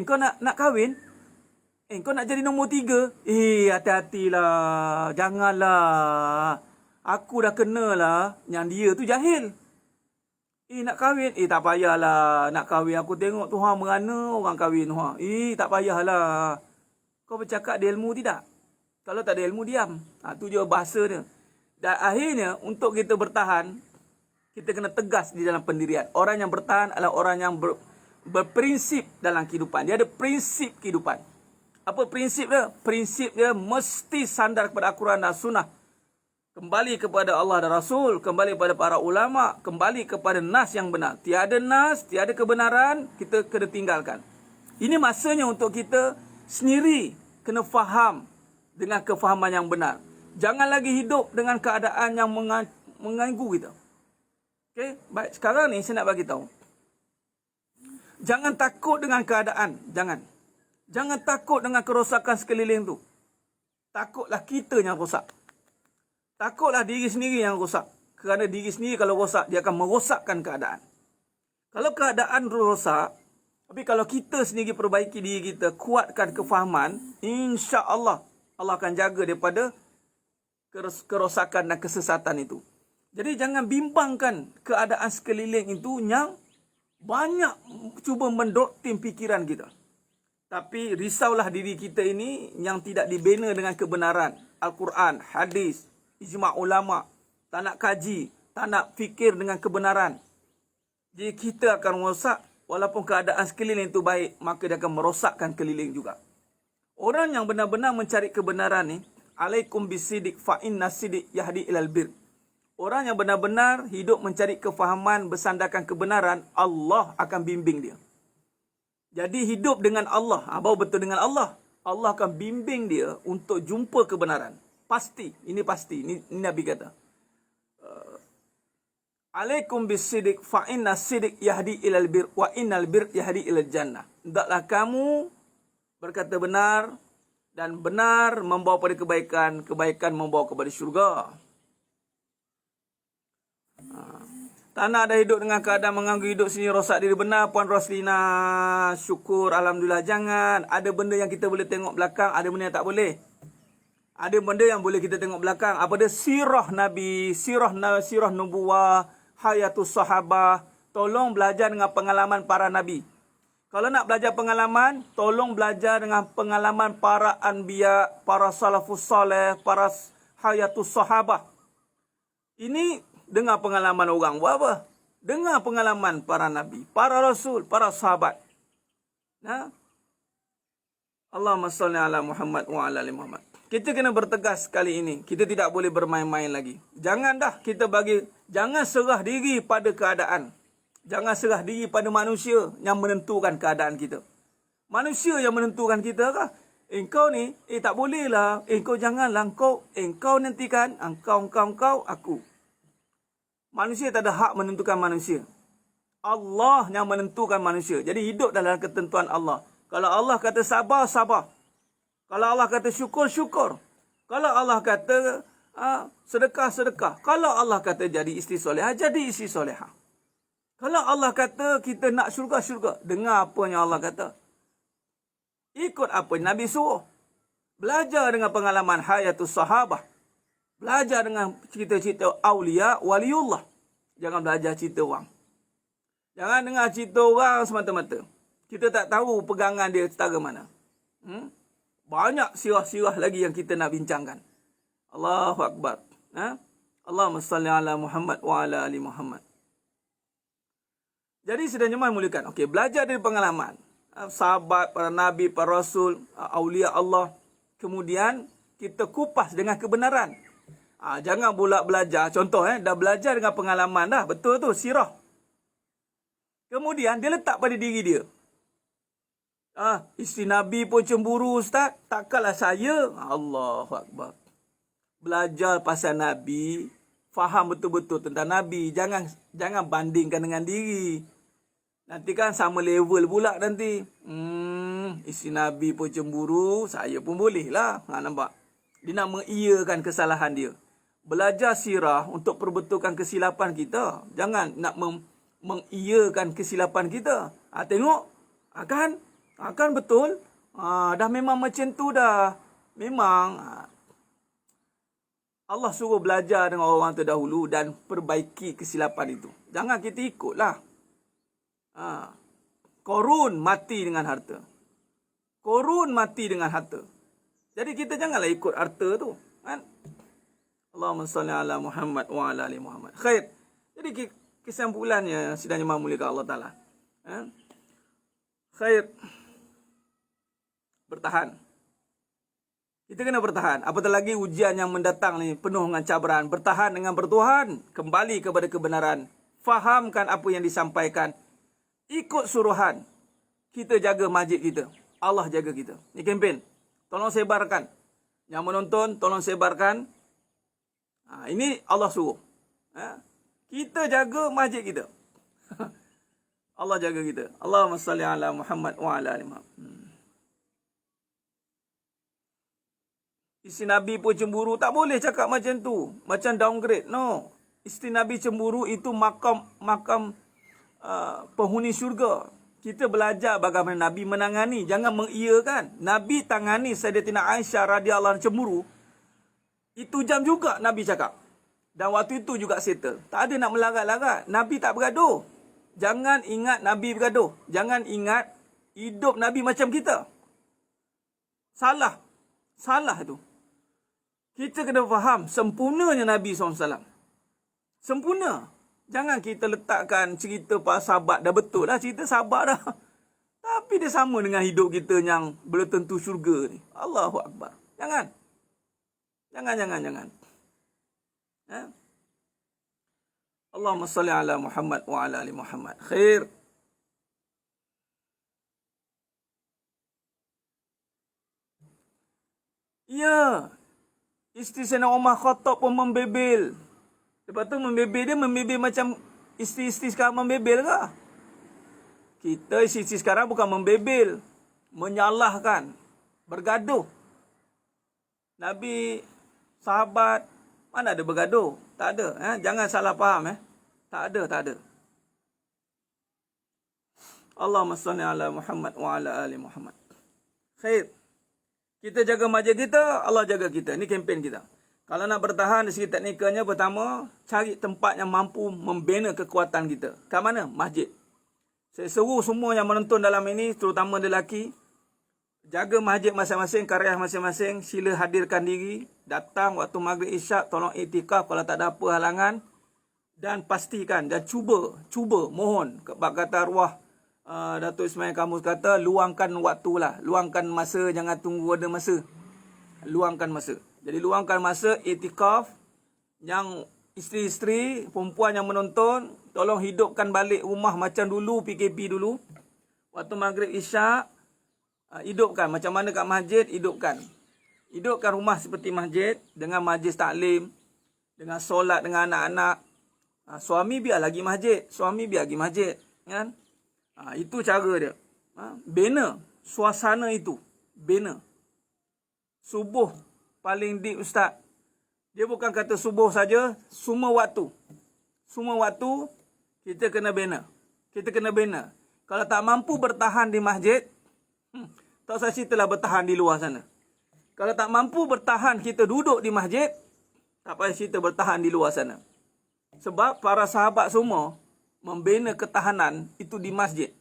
Kau nak kahwin? Kau nak jadi nombor 3? Hati-hatilah. Janganlah. Aku dah kenalah. Yang dia tu jahil. Nak kahwin? Tak payahlah. Nak kahwin. Aku tengok Tuhan merana orang kahwin. Tak payahlah. Kau bercakap dia ilmu tidak? Kalau tak ada ilmu, diam. Tu je bahasa dia. Dan akhirnya, untuk kita bertahan, kita kena tegas di dalam pendirian. Orang yang bertahan adalah orang yang berprinsip dalam kehidupan. Dia ada prinsip kehidupan. Apa prinsip dia? Prinsip dia mesti sandar kepada Al-Quran dan Sunnah. Kembali kepada Allah dan Rasul. Kembali kepada para ulama. Kembali kepada nas yang benar. Tiada nas, tiada kebenaran, kita kena tinggalkan. Ini masanya untuk kita sendiri kena faham dengan kefahaman yang benar. Jangan lagi hidup dengan keadaan yang mengganggu kita. Okey, baik. Sekarang ni saya nak bagi tahu. Jangan takut dengan keadaan. Jangan takut dengan kerosakan sekeliling tu. Takutlah kita yang rosak. Takutlah diri sendiri yang rosak. Kerana diri sendiri kalau rosak, dia akan merosakkan keadaan. Kalau keadaan rosak, tapi kalau kita sendiri perbaiki diri kita, kuatkan kefahaman, insya-Allah Allah akan jaga daripada kerosakan dan kesesatan itu. Jadi jangan bimbangkan keadaan sekeliling itu yang banyak cuba mendoktim fikiran kita. Tapi risaulah diri kita ini yang tidak dibina dengan kebenaran. Al-Quran, hadis, ijma' ulama. Tak nak kaji, tak nak fikir dengan kebenaran. Jadi kita akan merosak. Walaupun keadaan sekeliling itu baik, maka dia akan merosakkan keliling juga. Orang yang benar-benar mencari kebenaran ni, alaikum bisidik fa inna sidik yahdi ilal bir. Orang yang benar-benar hidup mencari kefahaman bersandarkan kebenaran, Allah akan bimbing dia. Jadi hidup dengan Allah, baru betul dengan Allah. Allah akan bimbing dia untuk jumpa kebenaran. Pasti, ini pasti. Ini Nabi kata. Alaikum bisidik fa inna sidik yahdi ilal bir wa innal bir yahdi ilal jannah. Hendaklah kamu berkata benar dan benar membawa pada kebaikan, kebaikan membawa kepada syurga. Tak nak dah hidup dengan keadaan mengganggu hidup sini, rosak diri. Benar Puan Roslina. Syukur, Alhamdulillah. Jangan. Ada benda yang kita boleh tengok belakang, ada benda yang tak boleh. Ada benda yang boleh kita tengok belakang. Apa dia? Sirah Nabi, sirah nubuwah, hayatus sahabah. Tolong belajar dengan pengalaman para Nabi. Kalau nak belajar pengalaman, tolong belajar dengan pengalaman para anbiya, para salafus saleh, para hayatus sahabah. Ini dengar pengalaman orang buat apa? Dengar pengalaman para nabi, para rasul, para sahabat. Nah, Allahumma salli ala Muhammad wa ala ali Muhammad. Kita kena bertegas kali ini. Kita tidak boleh bermain-main lagi. Jangan jangan serah diri pada keadaan. Jangan serah diri pada manusia yang menentukan keadaan kita. Manusia yang menentukan kita kah? Engkau ni, tak boleh lah. Engkau janganlah, engkau nantikan. Engkau, aku. Manusia tak ada hak menentukan manusia. Allah yang menentukan manusia. Jadi hidup dalam ketentuan Allah. Kalau Allah kata sabar, sabar. Kalau Allah kata syukur, syukur. Kalau Allah kata sedekah, sedekah. Kalau Allah kata jadi isteri solehah, jadi isteri solehah. Kalau Allah kata kita nak syurga, syurga. Dengar apa yang Allah kata. Ikut apa yang Nabi suruh. Belajar dengan pengalaman hayatus sahabah. Belajar dengan cerita-cerita awliya, waliullah. Jangan belajar cerita orang. Jangan dengar cerita orang semata-mata. Kita tak tahu pegangan dia setara mana. Banyak sirah-sirah lagi yang kita nak bincangkan. Allahu Akbar. Allahumma salli ala Muhammad wa ala ali Muhammad. Jadi sedang jemaah muliakan. Okey, belajar dari pengalaman. Sahabat, para nabi, para rasul, awliya Allah. Kemudian kita kupas dengan kebenaran. Jangan pula belajar. Contoh, dah belajar dengan pengalaman dah. Betul tu, sirah. Kemudian dia letak pada diri dia. Isteri Nabi pun cemburu, Ustaz. Takkanlah saya. Allahu Akbar. Belajar pasal Nabi. Faham betul-betul tentang Nabi. Jangan bandingkan dengan diri. Nanti kan sama level pula nanti. Isteri Nabi pun cemburu, saya pun boleh lah. Nampak? Dia nak mengiyakan kesalahan dia. Belajar sirah untuk perbetulkan kesilapan kita. Jangan nak mengiyakan kesilapan kita. Tengok. Akan betul. Dah memang macam tu dah. Memang. Allah suruh belajar dengan orang terdahulu dan perbaiki kesilapan itu. Jangan kita ikutlah. Korun mati dengan harta. Korun mati dengan harta. Jadi kita janganlah ikut harta tu. Kan? Allahumma salli ala Muhammad wa ala ali Muhammad. Khair. Jadi kesimpulannya, sidang jemaah mulia Allah Ta'ala. Khair. Bertahan. Kita kena bertahan. Apatah lagi ujian yang mendatang ni penuh dengan cabaran. Bertahan dengan bertuhan. Kembali kepada kebenaran. Fahamkan apa yang disampaikan. Ikut suruhan. Kita jaga masjid kita. Allah jaga kita. Ini kempen. Tolong sebarkan. Yang menonton, tolong sebarkan. Ini Allah suruh. Kita jaga masjid kita. Allah jaga kita. Allahumma salli ala Muhammad wa ala ali Muhammad. Isteri Nabi pun cemburu. Tak boleh cakap macam tu. Macam downgrade. No. Isteri Nabi cemburu itu makam penghuni syurga. Kita belajar bagaimana Nabi menangani. Jangan mengiyakan. Nabi tangani Sayyidatina Aisyah radhiyallahu anha cemburu. Itu jam juga Nabi cakap. Dan waktu itu juga settle. Tak ada nak melarat-larat. Nabi tak bergaduh. Jangan ingat Nabi bergaduh. Jangan ingat hidup Nabi macam kita. Salah. Salah itu. Kita kena faham sempurnanya Nabi SAW. Sempurna. Jangan kita letakkan cerita para sahabat. Dah betul lah cerita sahabat dah. Tapi dia sama dengan hidup kita yang belum tentu syurga ni. Allahu Akbar. Jangan. Jangan. Allahumma salli ala Muhammad wa ala ali Muhammad. Khair. Ya. Isteri Sayyidina Umar Khattab pun membebel. Lepas tu membebel macam isteri-isteri sekarang membebel ke? Kita isteri-isteri sekarang bukan membebel. Menyalahkan. Bergaduh. Nabi, sahabat, mana ada bergaduh? Tak ada. Jangan salah faham. Tak ada, tak ada. Allahumma salli ala Muhammad wa ala ali Muhammad. Khair. Kita jaga masjid kita, Allah jaga kita. Ini kempen kita. Kalau nak bertahan dari segi teknikalnya, pertama, cari tempat yang mampu membina kekuatan kita. Kat mana? Masjid. Saya seru semua yang menonton dalam ini, terutama lelaki, jaga masjid masing-masing, karya masing-masing, sila hadirkan diri, datang waktu maghrib isyak, tolong iktikaf kalau tak ada apa halangan, dan pastikan, dan cuba, mohon, bab kata arwah, Datuk Ismail Kamus kata, luangkan waktu lah. Luangkan masa, jangan tunggu ada masa. Luangkan masa. Jadi luangkan masa, iktikaf. Yang isteri-isteri, perempuan yang menonton, tolong hidupkan balik rumah macam dulu, PKP dulu. Waktu maghrib isyak, hidupkan. Macam mana kat masjid, hidupkan. Hidupkan rumah seperti masjid, dengan majlis taklim, dengan solat dengan anak-anak. Suami biar lagi masjid. Suami biar lagi masjid. Kan? Itu cara dia. Bina suasana itu. Bina. Subuh paling deep ustaz. Dia bukan kata subuh saja, semua waktu. Semua waktu kita kena bina. Kita kena bina. Kalau tak mampu bertahan di masjid, tak usah telah bertahan di luar sana. Kalau tak mampu bertahan kita duduk di masjid, tak payah cerita bertahan di luar sana. Sebab para sahabat semua membina ketahanan itu di masjid.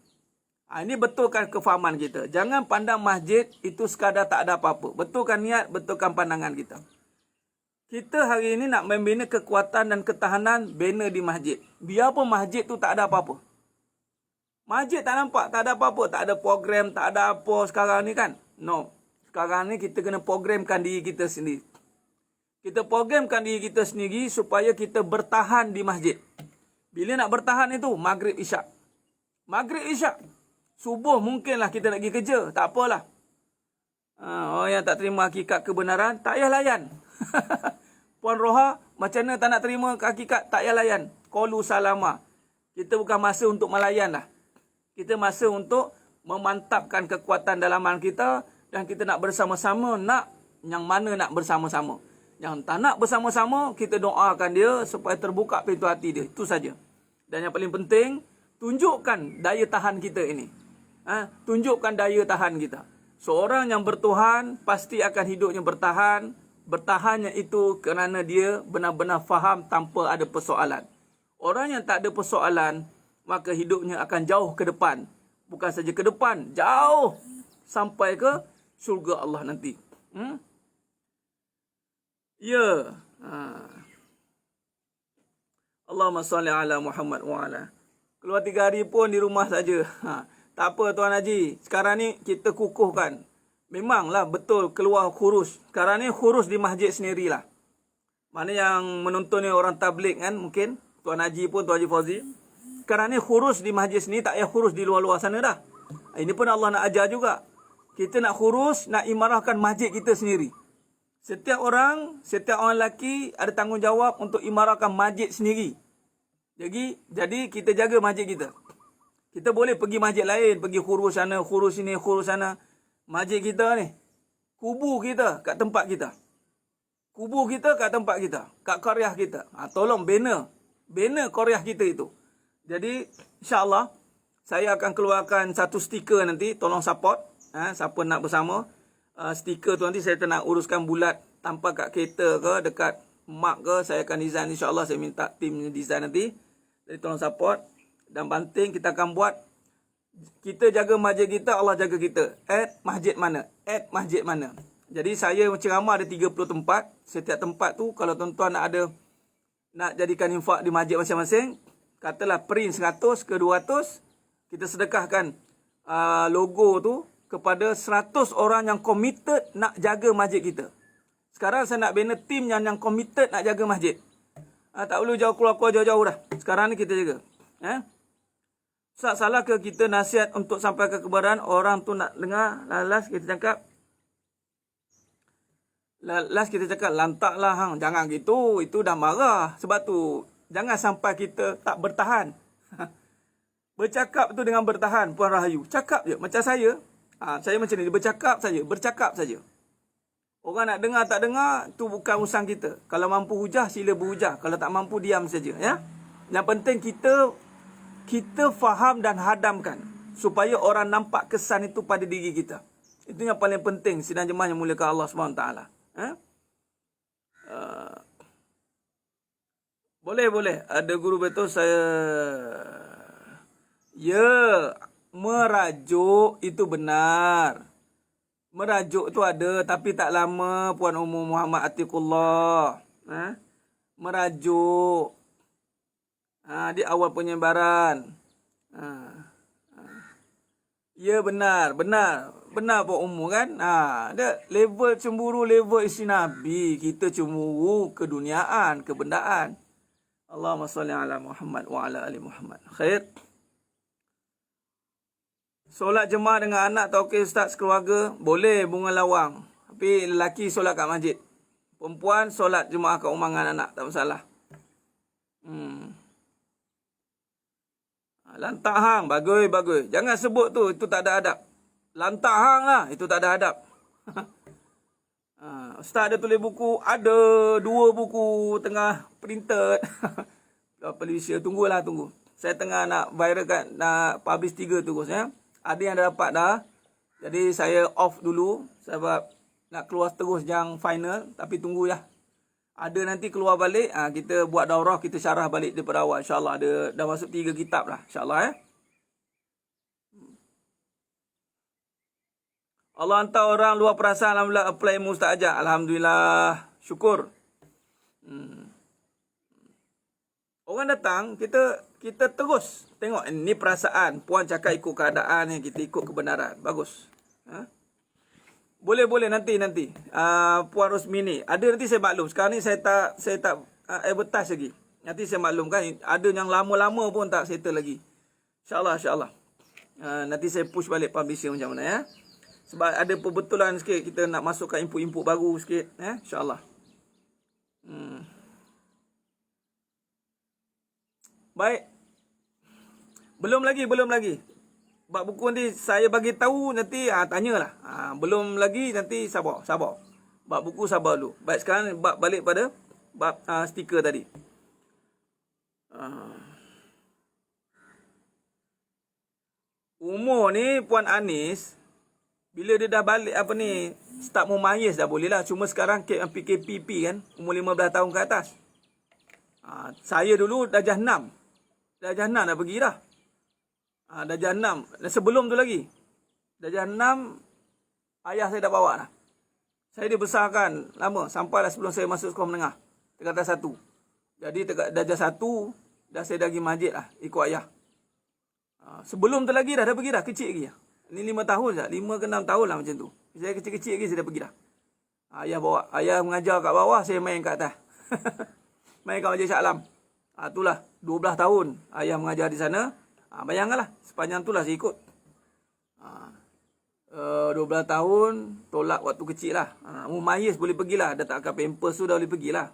Ini betulkan kefahaman kita. Jangan pandang masjid itu sekadar tak ada apa-apa. Betulkan niat, betulkan pandangan kita. Kita hari ini nak membina kekuatan dan ketahanan, bina di masjid. Biarpun masjid tu tak ada apa-apa. Masjid tak nampak, tak ada apa-apa. Tak ada program, tak ada apa sekarang ni kan. No. Sekarang ni kita kena programkan diri kita sendiri. Kita programkan diri kita sendiri supaya kita bertahan di masjid. Bila nak bertahan itu, maghrib isyak. Maghrib isyak. Subuh mungkinlah kita nak pergi kerja. Tak apalah. Orang yang tak terima hakikat kebenaran, tak payah layan. Puan Roha, macam mana tak nak terima hakikat, tak payah layan. Qalu salama. Kita bukan masa untuk melayan lah. Kita masa untuk memantapkan kekuatan dalaman kita. Dan kita nak bersama-sama, nak yang mana nak bersama-sama. Yang tak nak bersama-sama, kita doakan dia supaya terbuka pintu hati dia. Itu saja. Dan yang paling penting, tunjukkan daya tahan kita ini. Tunjukkan daya tahan kita. Seorang yang bertuhan, pasti akan hidupnya bertahan. Bertahannya itu kerana dia benar-benar faham tanpa ada persoalan. Orang yang tak ada persoalan, maka hidupnya akan jauh ke depan. Bukan saja ke depan, jauh sampai ke syurga Allah nanti. Ya. Allahumma salli ala Muhammad wa ala. Keluar 3 hari pun di rumah saja. Tak apa Tuan Haji. Sekarang ni kita kukuhkan. Memanglah betul keluar khurus. Sekarang ni khurus di masjid sendirilah. Mana yang menonton ni orang tabligh kan mungkin. Tuan Haji pun, Tuan Haji Fauzi. Sekarang ni khurus di masjid sendiri, tak payah khurus di luar-luar sana dah. Ini pun Allah nak ajar juga. Kita nak khurus, nak imarahkan masjid kita sendiri. Setiap orang lelaki ada tanggungjawab untuk imarahkan masjid sendiri. Jadi kita jaga masjid kita. Kita boleh pergi masjid lain, pergi khurus sana, khurus sini, khurus sana. Masjid kita ni, kubu kita kat tempat kita. Kubu kita kat tempat kita, kat qaryah kita. Tolong bina qaryah kita itu. Jadi insya-Allah saya akan keluarkan satu stiker nanti, tolong support. Siapa nak bersama. Stiker tu nanti saya nak uruskan bulat tanpa kat kereta ke, dekat mak ke, saya akan design insya-Allah. Saya minta tim design nanti. Jadi tolong support. Dan banting kita akan buat. Kita jaga masjid kita, Allah jaga kita. Masjid mana? Masjid mana? Jadi saya ceramah ada 30 tempat. Setiap tempat tu kalau tuan-tuan nak jadikan infak di masjid masing-masing, katalah print 100 ke 200, kita sedekahkan logo tu kepada 100 orang yang committed nak jaga masjid kita. Sekarang saya nak bina tim yang committed nak jaga masjid. Tak perlu jauh keluar jauh-jauh dah. Sekarang ni kita jaga. Salah ke kita nasihat untuk sampai ke kebenaran, orang tu nak dengar, last kita cakap lantaklah hang, jangan gitu, itu dah marah. Sebab tu jangan sampai kita tak bertahan. Bercakap tu dengan bertahan, Puan Rahayu. Cakap je macam saya. Saya macam ni, bercakap saja. Orang nak dengar tak dengar, tu bukan urusan kita. Kalau mampu hujah, sila berhujah. Kalau tak mampu, diam saja, ya. Yang penting kita faham dan hadamkan supaya orang nampak kesan itu pada diri kita. Itu yang paling penting sidang jemaah yang muliakan Allah SWT. Boleh. Ada guru betul saya. Ya, merajuk itu benar. Merajuk tu ada tapi tak lama Puan Ummu Muhammad Atiqullah. Merajuk. Di awal penyebaran. Ya benar Puan Ummu kan. Ada level cemburu, level isi Nabi. Kita cemburu keduniaan, kebendaan. Allahumma salli ala Muhammad wa ala ali Muhammad. Khair. Solat jemaah dengan anak atau ustaz keluarga, boleh bunga lawang. Tapi lelaki solat kat masjid. Perempuan solat jemaah kat rumah dengan anak, tak masalah. Lantak hang, bagus. Jangan sebut tu, itu tak ada adab. Lantak hang lah, itu tak ada adab. Ustaz ada tulis buku, ada 2 buku tengah printed. Publisher, tunggu. Saya tengah nak viralkan, nak publish 3 terus ya. Ada yang dah dapat dah. Jadi saya off dulu sebab nak keluar terus yang final. Tapi tunggu ya. Ada nanti keluar balik. Kita buat daurah, kita syarah balik daripada awal. InsyaAllah ada dah masuk 3 kitab lah. InsyaAllah ya. Allah hantar orang luar perasaan. Alhamdulillah apply ilmu Ustaz ajak. Alhamdulillah. Syukur. Orang datang, kita terus tengok ni perasaan. Puan cakap ikut keadaan ni, kita ikut kebenaran. Bagus. Boleh nanti. Puan Rosmi ni. Ada nanti saya maklum. Sekarang ni saya tak advertise lagi. Nanti saya maklumkan. Ada yang lama-lama pun tak settle lagi. InsyaAllah. Nanti saya push balik publisher macam mana ya. Sebab ada perbetulan sikit. Kita nak masukkan input-input baru sikit. InsyaAllah. Baik. Belum lagi. Bab buku ni saya bagi tahu nanti tanyalah. Belum lagi nanti sabar. Bab buku sabar dulu. Baik, sekarang bab balik pada bab stiker tadi. Umur ni Puan Anis bila dia dah balik start memayis dah boleh lah. Cuma sekarang PKPP kan umur 15 tahun ke atas. Saya dulu darjah 6. Darjah 6 dah pergi dah. Darjah 6. Dan sebelum tu lagi. Darjah 6, ayah saya dah bawa dah. Saya dibesarkan lama. Sampailah sebelum saya masuk sekolah menengah. Tingkatan 1. Jadi darjah 1, dah saya dah pergi masjid lah. Ikut ayah. Sebelum tu lagi dah pergi dah. Kecil lagi lah. Ni 5 tahun dah. 5 ke 6 tahun lah macam tu. Saya kecil-kecil lagi saya dah pergi dah. Ayah bawa. Ayah mengajar kat bawah, saya main kat atas. Main kat Majlis Shah Alam. Itulah 12 tahun ayah mengajar di sana. Bayangkanlah sepanjang itulah saya ikut. 12 tahun tolak waktu kecil lah. Mumayyiz boleh pergilah. Dah tak akan pampers tu dah boleh pergilah.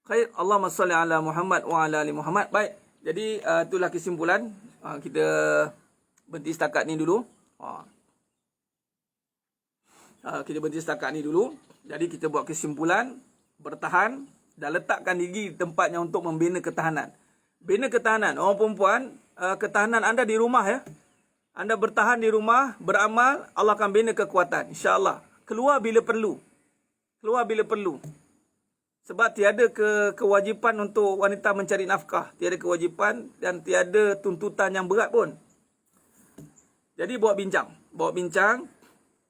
Khair. Allahumma salli ala Muhammad wa ala ali Muhammad. Baik. Jadi itulah kesimpulan. Kita berhenti setakat ni dulu. Kita berhenti setakat ni dulu. Jadi kita buat kesimpulan. Bertahan. Dan letakkan diri di tempatnya untuk membina ketahanan. Bina ketahanan. Orang perempuan, ketahanan anda di rumah ya. Anda bertahan di rumah, beramal, Allah akan bina kekuatan. InsyaAllah. Keluar bila perlu. Sebab tiada kewajipan untuk wanita mencari nafkah. Tiada kewajipan dan tiada tuntutan yang berat pun. Jadi bawa bincang.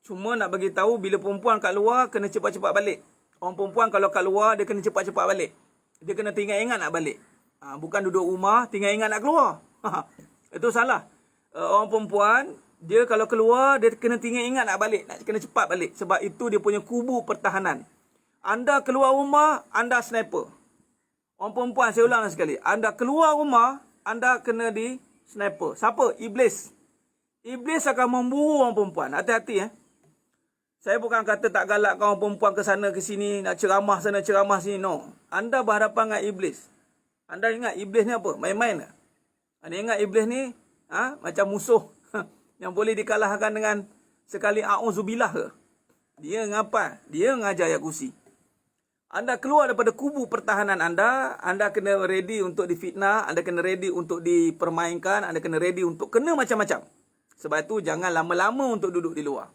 Cuma nak bagi tahu bila perempuan kat luar, kena cepat-cepat balik. Orang perempuan kalau kat luar, dia kena cepat-cepat balik. Dia kena teringat-ingat nak balik. Bukan duduk rumah, tinggal ingat nak keluar. Itu salah. Orang perempuan, dia kalau keluar, dia kena ingat nak balik. Kena cepat balik. Sebab itu dia punya kubu pertahanan. Anda keluar rumah, anda sniper. Orang perempuan, saya ulang sekali. Anda keluar rumah, anda kena di sniper. Siapa? Iblis. Iblis akan memburu orang perempuan. Hati-hati Saya bukan kata tak galak orang perempuan ke sana ke sini, nak ceramah sana ceramah sini. No. Anda berhadapan dengan iblis. Anda ingat iblis ni apa? Main-main tak? Anda ingat iblis ni macam musuh yang boleh dikalahkan dengan sekali a'udzubillah ke? Dia ngapa? Dia ngajar ayat kursi. Anda keluar daripada kubu pertahanan anda kena ready untuk difitnah, anda kena ready untuk dipermainkan, anda kena ready untuk kena macam-macam. Sebab itu jangan lama-lama untuk duduk di luar.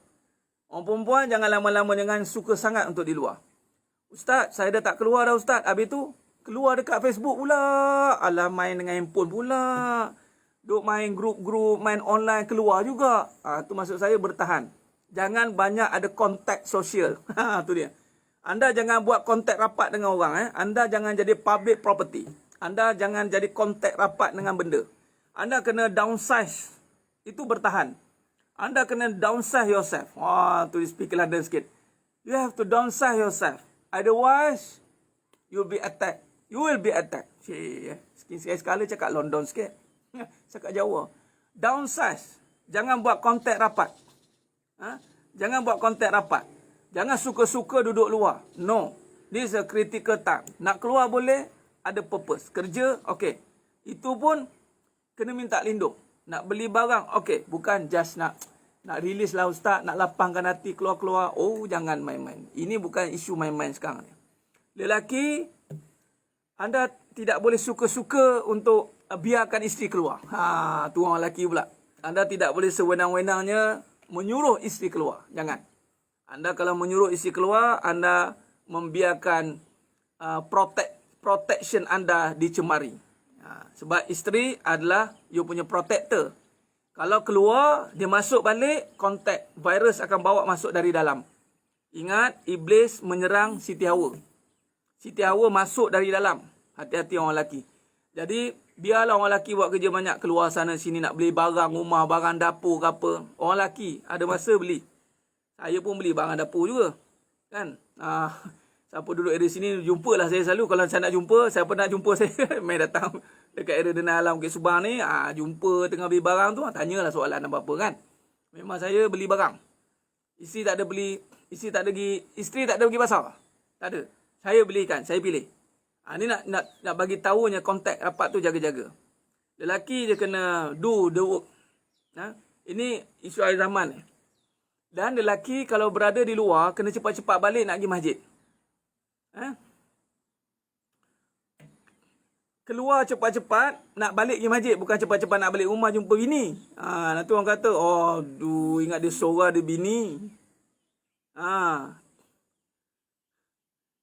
Orang perempuan jangan lama-lama, jangan suka sangat untuk di luar. Ustaz, saya dah tak keluar dah Ustaz. Habis tu keluar dekat Facebook pula. Alah, main dengan handphone pula. Duk main grup-grup, main online, keluar juga. Tu maksud saya bertahan. Jangan banyak ada kontak sosial. Tu dia. Anda jangan buat kontak rapat dengan orang. Anda jangan jadi public property. Anda jangan jadi kontak rapat dengan benda. Anda kena downsize. Itu bertahan. Anda kena downsize yourself. Tu speaker London sikit. You have to downsize yourself. Otherwise, you'll be attacked. You will be attacked. Sekali cakap London sikit. Cakap Jawa. Downsize. Jangan buat kontak rapat. Jangan buat kontak rapat. Jangan suka-suka duduk luar. No. This is a critical time. Nak keluar boleh, ada purpose. Kerja, okey. Itu pun kena minta lindung. Nak beli barang, okey. Bukan just nak release lah Ustaz, nak lapangkan hati keluar-keluar. Oh, jangan main-main. Ini bukan isu main-main sekarang. Lelaki, anda tidak boleh suka-suka untuk biarkan isteri keluar. Tu orang lelaki pula. Anda tidak boleh sewenang-wenangnya menyuruh isteri keluar. Jangan. Anda kalau menyuruh isteri keluar, anda membiarkan protection anda dicemari. Sebab isteri adalah you punya protector. Kalau keluar, dia masuk balik, kontak virus akan bawa masuk dari dalam. Ingat, iblis menyerang Siti Hawa. Siti Hawa masuk dari dalam. Hati-hati orang lelaki. Jadi, biarlah orang lelaki buat kerja banyak, keluar sana sini nak beli barang rumah, barang dapur ke apa. Orang lelaki ada masa beli. Saya pun beli barang dapur juga. Kan? Siapa duduk area sini, jumpalah saya selalu. Kalau saya nak jumpa, siapa nak jumpa saya, main datang dekat area Denai Alam Bukit Subang ni. Jumpa tengah beli barang tu, tanyalah soalan apa-apa kan. Memang saya beli barang. Isteri tak ada pergi pasar. Tak ada. Saya belikan, saya pilih. Ni nak bagi tahunya kontak rapat tu jaga-jaga. Lelaki je kena do the work. Ini isu akhir zaman ni. Dan lelaki kalau berada di luar, kena cepat-cepat balik nak pergi masjid. Keluar cepat-cepat, nak balik pergi masjid. Bukan cepat-cepat nak balik rumah jumpa bini. Nanti orang kata, ingat dia seorang ada bini.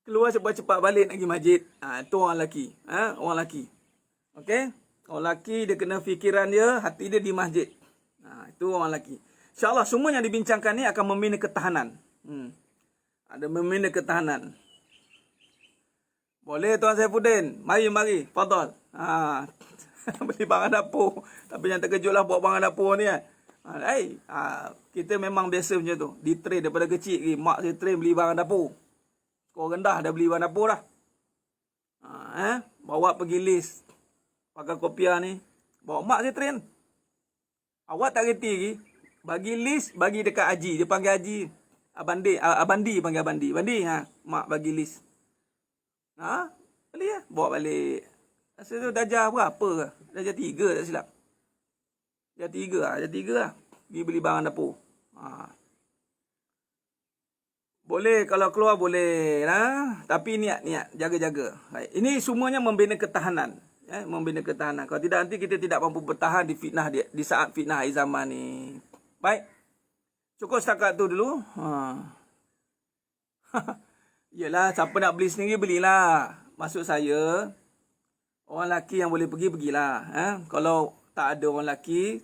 Keluar cepat-cepat balik nak pergi masjid. Itu orang lelaki. Orang lelaki. Okey? Orang lelaki dia kena fikiran dia, hati dia di masjid. Itu orang lelaki. InsyaAllah semua yang dibincangkan ni akan membina ketahanan. Ada membina ketahanan. Boleh Tuan Saifuddin. Mari. Fadal. Beli barang dapur. Tapi yang terkejutlah buat barang dapur ni kan. Kita memang biasa macam tu. Di train daripada kecil. Mak saya train beli barang dapur. Skor rendah dah beli barang dapur dah. Bawa pergi list. Pakai kopiah ni. Bawa mak saya train. Awak tak reti lagi. Bagi list, bagi dekat Haji. Dia panggil Haji. Abandi panggil Abandi. Abandi, mak bagi list. Beli lah. Bawa balik. Rasa tu darjah berapa ke? Darjah 3 tak silap. Darjah 3 lah. Pergi beli barang dapur. Boleh, kalau keluar boleh. Tapi niat. Jaga-jaga. Ini semuanya membina ketahanan. Membina ketahanan. Kalau tidak, nanti kita tidak mampu bertahan di fitnah di saat fitnah akhir zaman ni. Baik. Cukup setakat tu dulu. Yelah, siapa nak beli sendiri, belilah. Maksud saya, orang lelaki yang boleh pergi, pergilah. Kalau tak ada orang lelaki,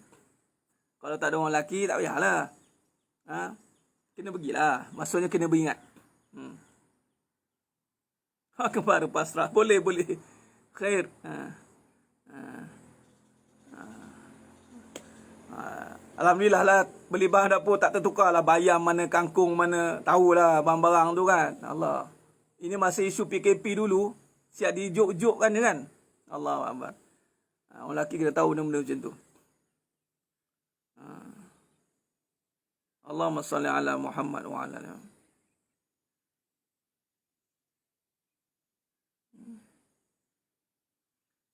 tak payahlah. Kena pergilah. Maksudnya kena beringat. Kembali pasrah. Boleh. Khair. Alhamdulillah lah, beli bahan dapur tak tertukar lah. Bayam mana, kangkung mana, tahulah barang-barang tu kan. Allah. Ini masa isu PKP dulu, siap dijuk-jukkan je kan. Allah Akbar. Orang lelaki kena tahu benda-benda macam tu. Allahumma salli ala Muhammad wa ala alihi.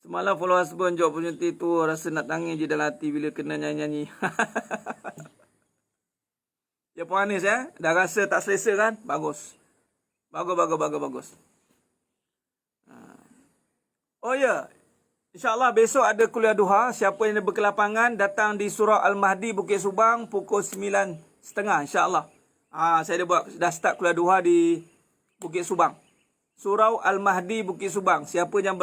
Semalam follow husband job opportunity tu, rasa nak tangis je dalam hati bila kena nyanyi-nyanyi. Dia pun Anis Dah rasa tak selesa kan? Bagus. Oh ya. InsyaAllah besok ada kuliah duha. Siapa yang berkelapangan datang di Surau Al-Mahdi Bukit Subang pukul 9.30 insyaAllah. Saya dah start kuliah duha di Bukit Subang. Surau Al-Mahdi Bukit Subang. Siapa yang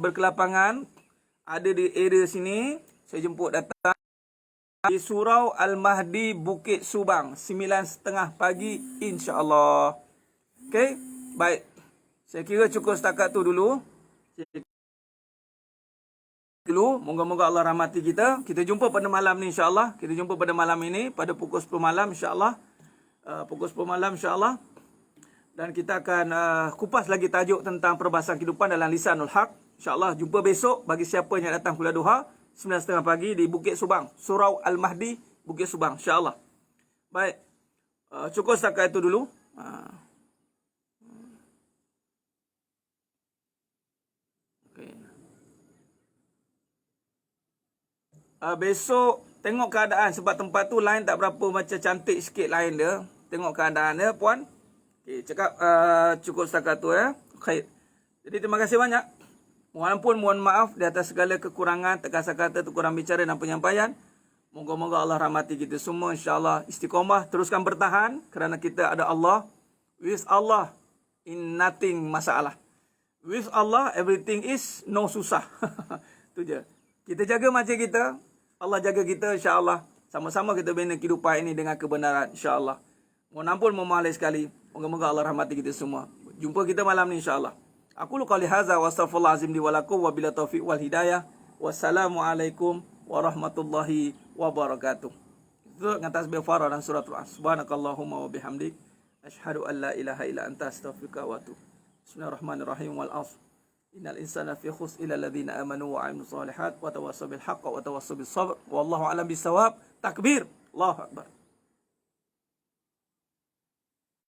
berkelapangan ada di area sini, saya jemput datang di Surau Al-Mahdi Bukit Subang 9.30 pagi insyaAllah. Okey, baik. Saya kira cukup setakat tu dulu. Moga-moga Allah rahmati kita. Kita jumpa pada malam ni insyaAllah. Kita jumpa pada malam ini pada pukul 10 malam insyaAllah. Pukul 10 malam insyaAllah. Dan kita akan kupas lagi tajuk tentang perbahasan kehidupan dalam Lisanul Haq. InsyaAllah jumpa besok bagi siapa yang datang kuliah duha 9.30 pagi di Bukit Subang. Surau Al-Mahdi Bukit Subang insyaAllah. Baik. Cukup setakat itu dulu. Besok tengok keadaan sebab tempat tu lain tak berapa macam cantik sikit lain dia. Tengok keadaan dia puan. Okey, cakap cukup setakat tu ya. Khair. Jadi terima kasih banyak. Mohon maaf di atas segala kekurangan, terkasar kata, terkurang bicara dan penyampaian. Moga-moga Allah rahmati kita semua insya-Allah. Istiqamah, teruskan bertahan kerana kita ada Allah. With Allah in nothing masalah. With Allah everything is no susah. Tu je. Kita jaga macam kita, Allah jaga kita insya-Allah. Sama-sama kita bina kehidupan ini dengan kebenaran insya-Allah. Mohon ampun memalai sekali. Moga-moga Allah rahmati kita semua. Jumpa kita malam ni insya-Allah. Aku lu qali hadza wa astaghfirullah azim li wa lakum wa bila taufiq wal hidayah. Wassalamualaikum warahmatullahi wabarakatuh. Itu dengan tasbih farah dan suratul As. Subhanakallahumma wa bihamdik asyhadu an la ilaha illa anta astaghfiruka wa atubu. Bismillahirrahmanirrahim wal 'asr. Innal insana fi khusr illa alladhina amanu wa 'amilus solihat wa tawassaw bil haqq wa tawassaw bis sabr wallahu a'lam bis shawab. Takbir. Allahu akbar.